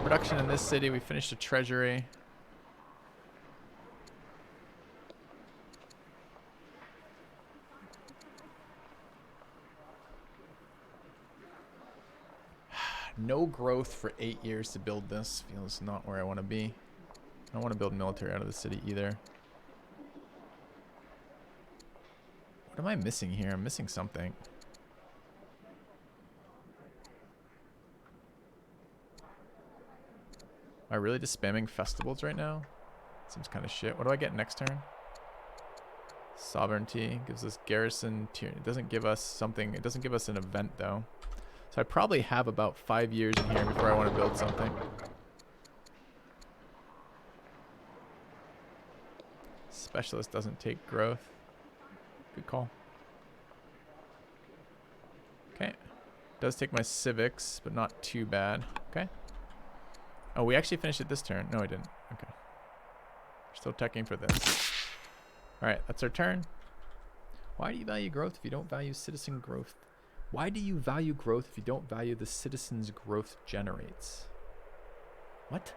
S1: Production in this city. We finished a treasury. No growth for 8 years to build this. Feels not where I want to be. I don't want to build military out of the city either. What am I missing here? I'm missing something. Am I really just spamming festivals right now? Seems kind of shit. What do I get next turn? Sovereignty gives us garrison tier. It doesn't give us something. It doesn't give us an event though. So I probably have about 5 years in here before I want to build something. Specialist doesn't take growth. Good call. Okay. Does take my civics, but not too bad. Okay. Oh, we actually finished it this turn. No, I didn't. Okay. We're still teching for this. Alright, that's our turn. Why do you value growth if you don't value citizen growth? Why do you value growth if you don't value the citizens growth generates? What?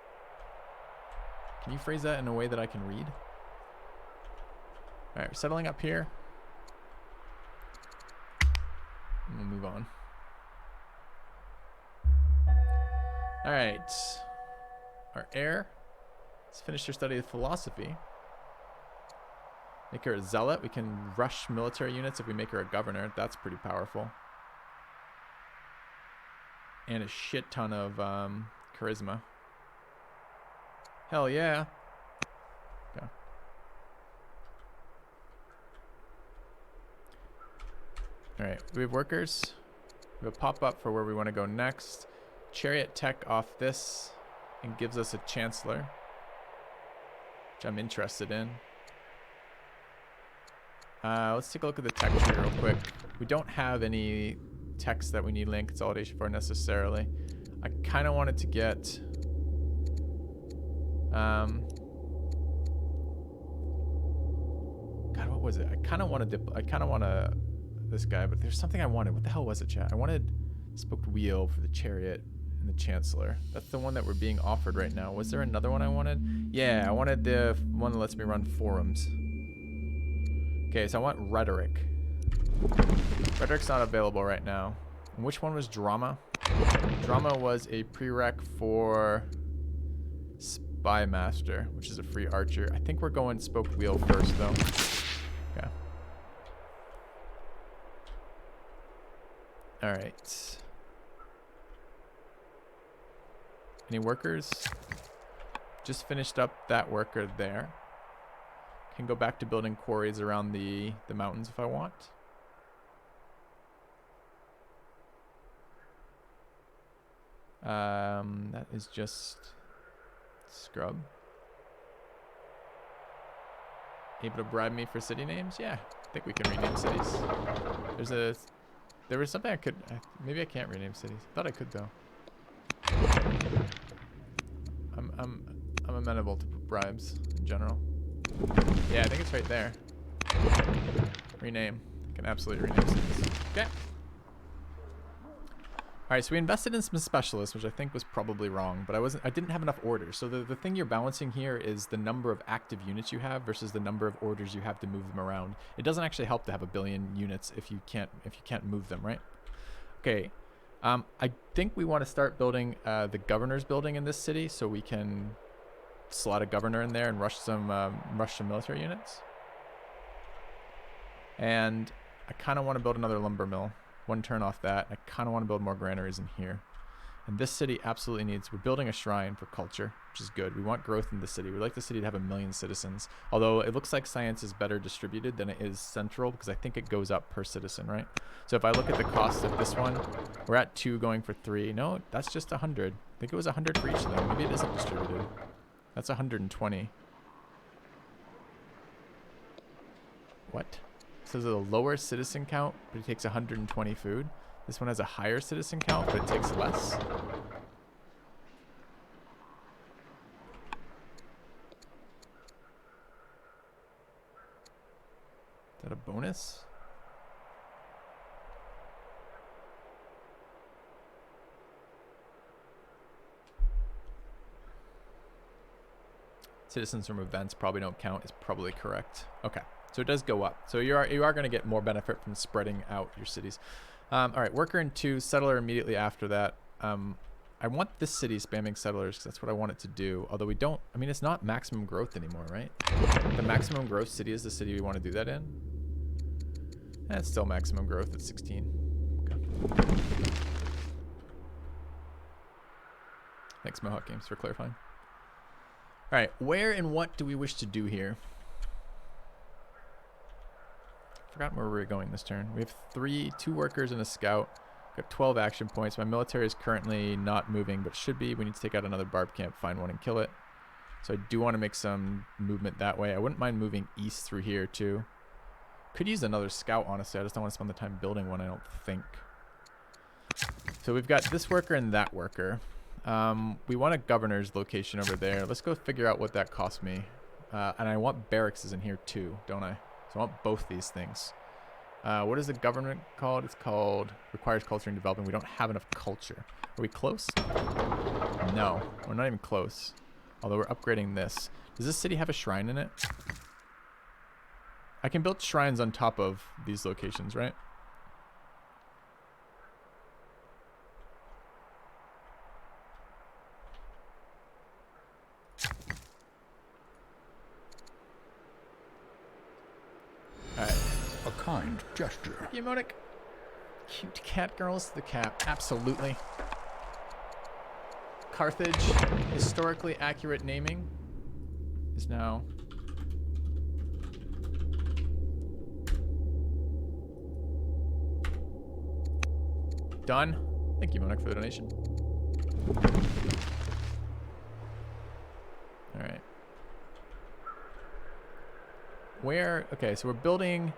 S1: Can you phrase that in a way that I can read? Alright, we're settling up here. And we'll move on. Alright. Our heir has finished her study of philosophy. Make her a zealot. We can rush military units if we make her a governor. That's pretty powerful. And a shit ton of charisma. Hell yeah. Go. Alright, we have workers. We have a pop-up for where we want to go next. Chariot tech off this and gives us a chancellor, which I'm interested in. Let's take a look at the tech tree real quick. We don't have any techs that we need land consolidation for necessarily. I kind of wanted to get God, what was it? I kind of want this guy, but there's something I wanted. What the hell was it, chat? I wanted spoked wheel for the chariot and the chancellor. That's the one that we're being offered right now. Was there another one I wanted? Yeah, I wanted the one that lets me run forums. Okay, so I want rhetoric. Rhetoric's not available right now. And which one was drama? Drama was a prereq for spy master, which is a free archer. I think we're going spoked wheel first though. Okay. Alright. Any workers? Just finished up that worker there. Can go back to building quarries around the mountains if I want. That is just scrub. Able to bribe me for city names? Yeah, I think we can rename cities. There was something I could. Maybe I can't rename cities. Thought I could though. I'm amenable to bribes in general. Yeah, I think it's right there. Rename. I can absolutely rename cities. Okay. Alright, so we invested in some specialists, which I think was probably wrong, but I didn't have enough orders. So the thing you're balancing here is the number of active units you have versus the number of orders you have to move them around. It doesn't actually help to have 1 billion units if you can't move them, right? Okay. I think we want to start building the governor's building in this city so we can slot a governor in there and rush some military units. And I kind of want to build another lumber mill. 1 turn off that. I kind of want to build more granaries in here. And this city absolutely needs, we're building a shrine for culture, which is good. We want growth in the city. We'd like the city to have 1 million citizens. Although it looks like science is better distributed than it is central, because I think it goes up per citizen, right? So if I look at the cost of this one, we're at 2 going for 3. No, that's just 100. I think it was 100 for each of them. Maybe it isn't distributed. That's 120. What? So there's a lower citizen count, but it takes 120 food. This one has a higher citizen count, but it takes less. Is that a bonus? Citizens from events probably don't count is probably correct. Okay, so it does go up. So you are going to get more benefit from spreading out your cities. All right, worker in 2, settler immediately after that. I want this city spamming settlers because that's what I want it to do. Although we don't, I mean, it's not maximum growth anymore, right? The maximum growth city is the city we want to do that in. And it's still maximum growth at 16. Okay. Thanks, Mohawk Games, for clarifying. All right, where and what do we wish to do here? Forgotten where we were going this turn. We have 2 workers and a scout. Got 12 action points. My military is currently not moving, but should be. We need to take out another barb camp, find one, and kill it. So I do want to make some movement that way. I wouldn't mind moving east through here too. Could use another scout, honestly. I just don't want to spend the time building one, I don't think. So we've got this worker and that worker. We want a governor's location over there. Let's go figure out what that cost me. And I want barracks in here too, don't I? So I want both these things. What is the government called? It's called requires culture and development. We don't have enough culture. Are we close? No, we're not even close. Although we're upgrading this. Does this city have a shrine in it? I can build shrines on top of these locations, right?
S2: A kind gesture.
S1: Thank you, Monic. Cute cat girls to the cap. Absolutely. Carthage, historically accurate naming, is now done. Thank you, Monic, for the donation. All right. Where? Okay, so we're building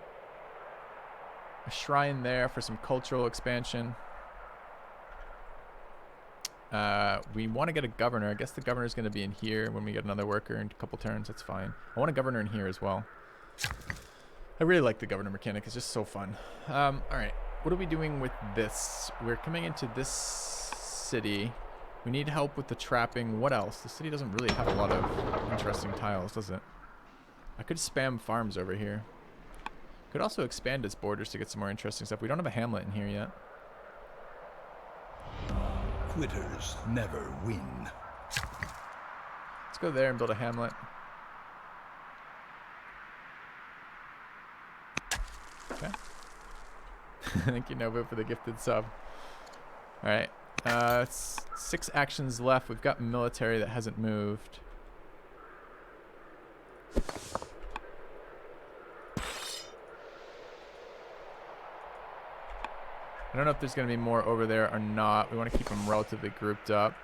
S1: a shrine there for some cultural expansion. We want to get a governor. I guess the governor is going to be in here when we get another worker in a couple turns. That's fine. I want a governor in here as well. I really like the governor mechanic. It's just so fun. All right. What are we doing with this? We're coming into this city. We need help with the trapping. What else? The city doesn't really have a lot of interesting tiles, does it? I could spam farms over here. Could also expand its borders to get some more interesting stuff. We don't have a hamlet in here yet.
S2: Quitters never win.
S1: Let's go there and build a hamlet. Okay. Thank you, Nobu, for the gifted sub. Alright. 6 actions left. We've got military that hasn't moved. I don't know if there's going to be more over there or not. We want to keep them relatively grouped up.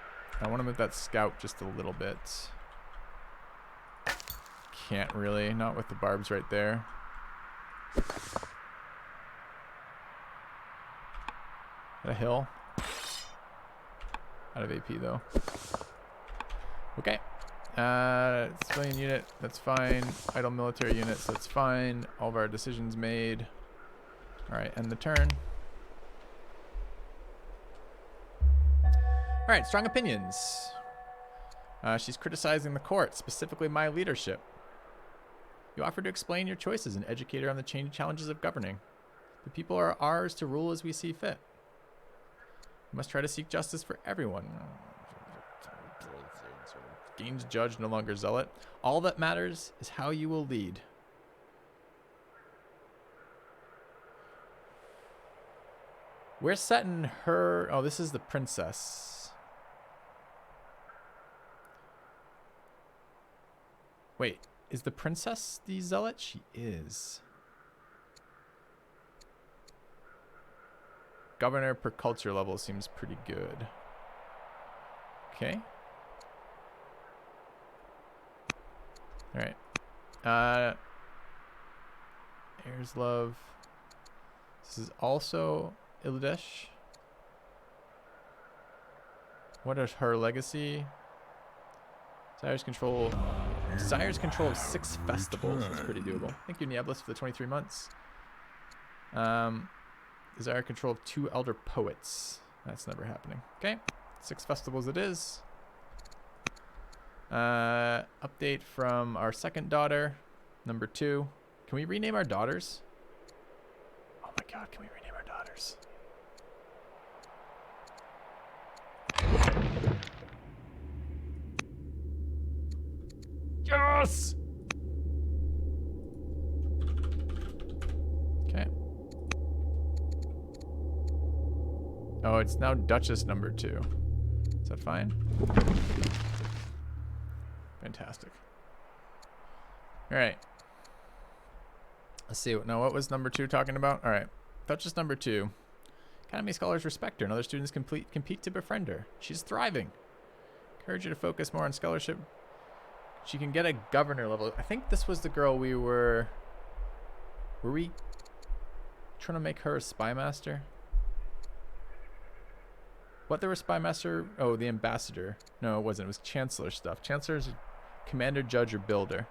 S1: I want to move that scout just a little bit. Can't really. Not with the barbs right there. A hill. Out of AP though. Okay. Civilian unit, that's fine. Idle military units, that's fine. All of our decisions made. Alright, end the turn. Alright, strong opinions. She's criticizing the court, specifically my leadership. You offer to explain your choices and educate her on the challenges of governing. The people are ours to rule as we see fit. We must try to seek justice for everyone. Gains judge, no longer zealot. All that matters is how you will lead. We're setting her... Oh, this is the princess. Wait, is the princess the zealot? She is. Governor per culture level seems pretty good. Okay. Alright. Heirs love. This is also Ildesh. What is her legacy? Sire's control of 6 festivals. That's pretty doable. Thank you, Nieblis, for the 23 months. Desire control of 2 elder poets. That's never happening. Okay. 6 festivals it is. Update from our second daughter, number 2. Can we rename our daughters? Oh my god, can we rename our daughters? Yes! Okay. Oh, it's now Duchess number 2. Is that fine? Fantastic. All right. Let's see. Now, what was number 2 talking about? All right. Duchess number 2. Academy scholars respect her, and other students compete to befriend her. She's thriving. Encourage her to focus more on scholarship. She can get a governor level. I think this was the girl we were... Were we trying to make her a spy master? What, there was spy master? Oh, the ambassador. No, it wasn't. It was chancellor stuff. Chancellor's commander, judge, or builder.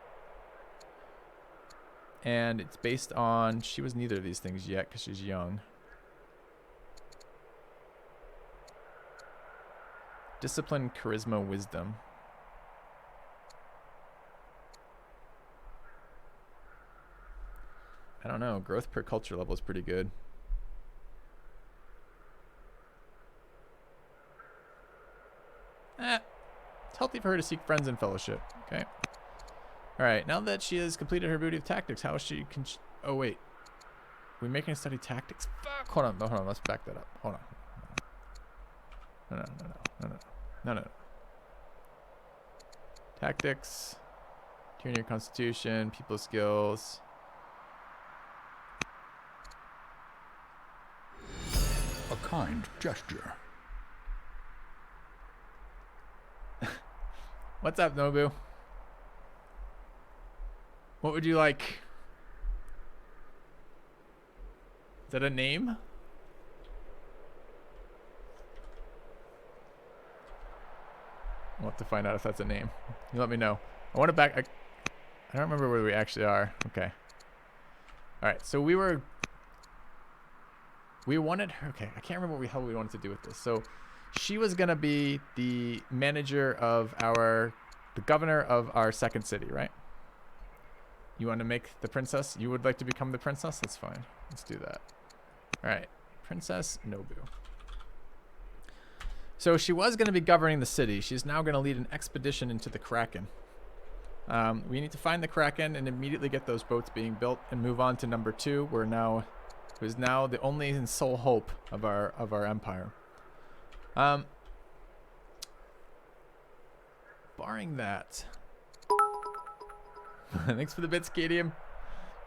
S1: And it's based on... She was neither of these things yet because she's young. Discipline, charisma, wisdom. I don't know. Growth per culture level is pretty good. It's healthy for her to seek friends and fellowship. Okay. All right. Now that she has completed her booty of tactics, how is she... Oh, wait. We making her study tactics? Fuck. Hold on. Hold on. Let's back that up. Hold on. No. Tactics. Turn your constitution. People skills.
S2: A kind gesture.
S1: What's up, Nobu? What would you like? Is that a name? We'll have to find out if that's a name. You let me know. I want to back... I don't remember where we actually are. Okay. Alright, so we wanted her... Okay, I can't remember what we wanted to do with this. So... She was going to be the manager of the governor of our second city, right? You want to make the princess? You would like to become the princess? That's fine. Let's do that. All right. Princess Nobu. So she was going to be governing the city. She's now going to lead an expedition into the Kraken. We need to find the Kraken and immediately get those boats being built and move on to number 2. Who is now the only and sole hope of our empire. Barring that, thanks for the bits, Cadium.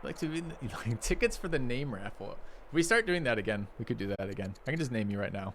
S1: Like to win tickets for the name raffle. If we start doing that again, we could do that again. I can just name you right now.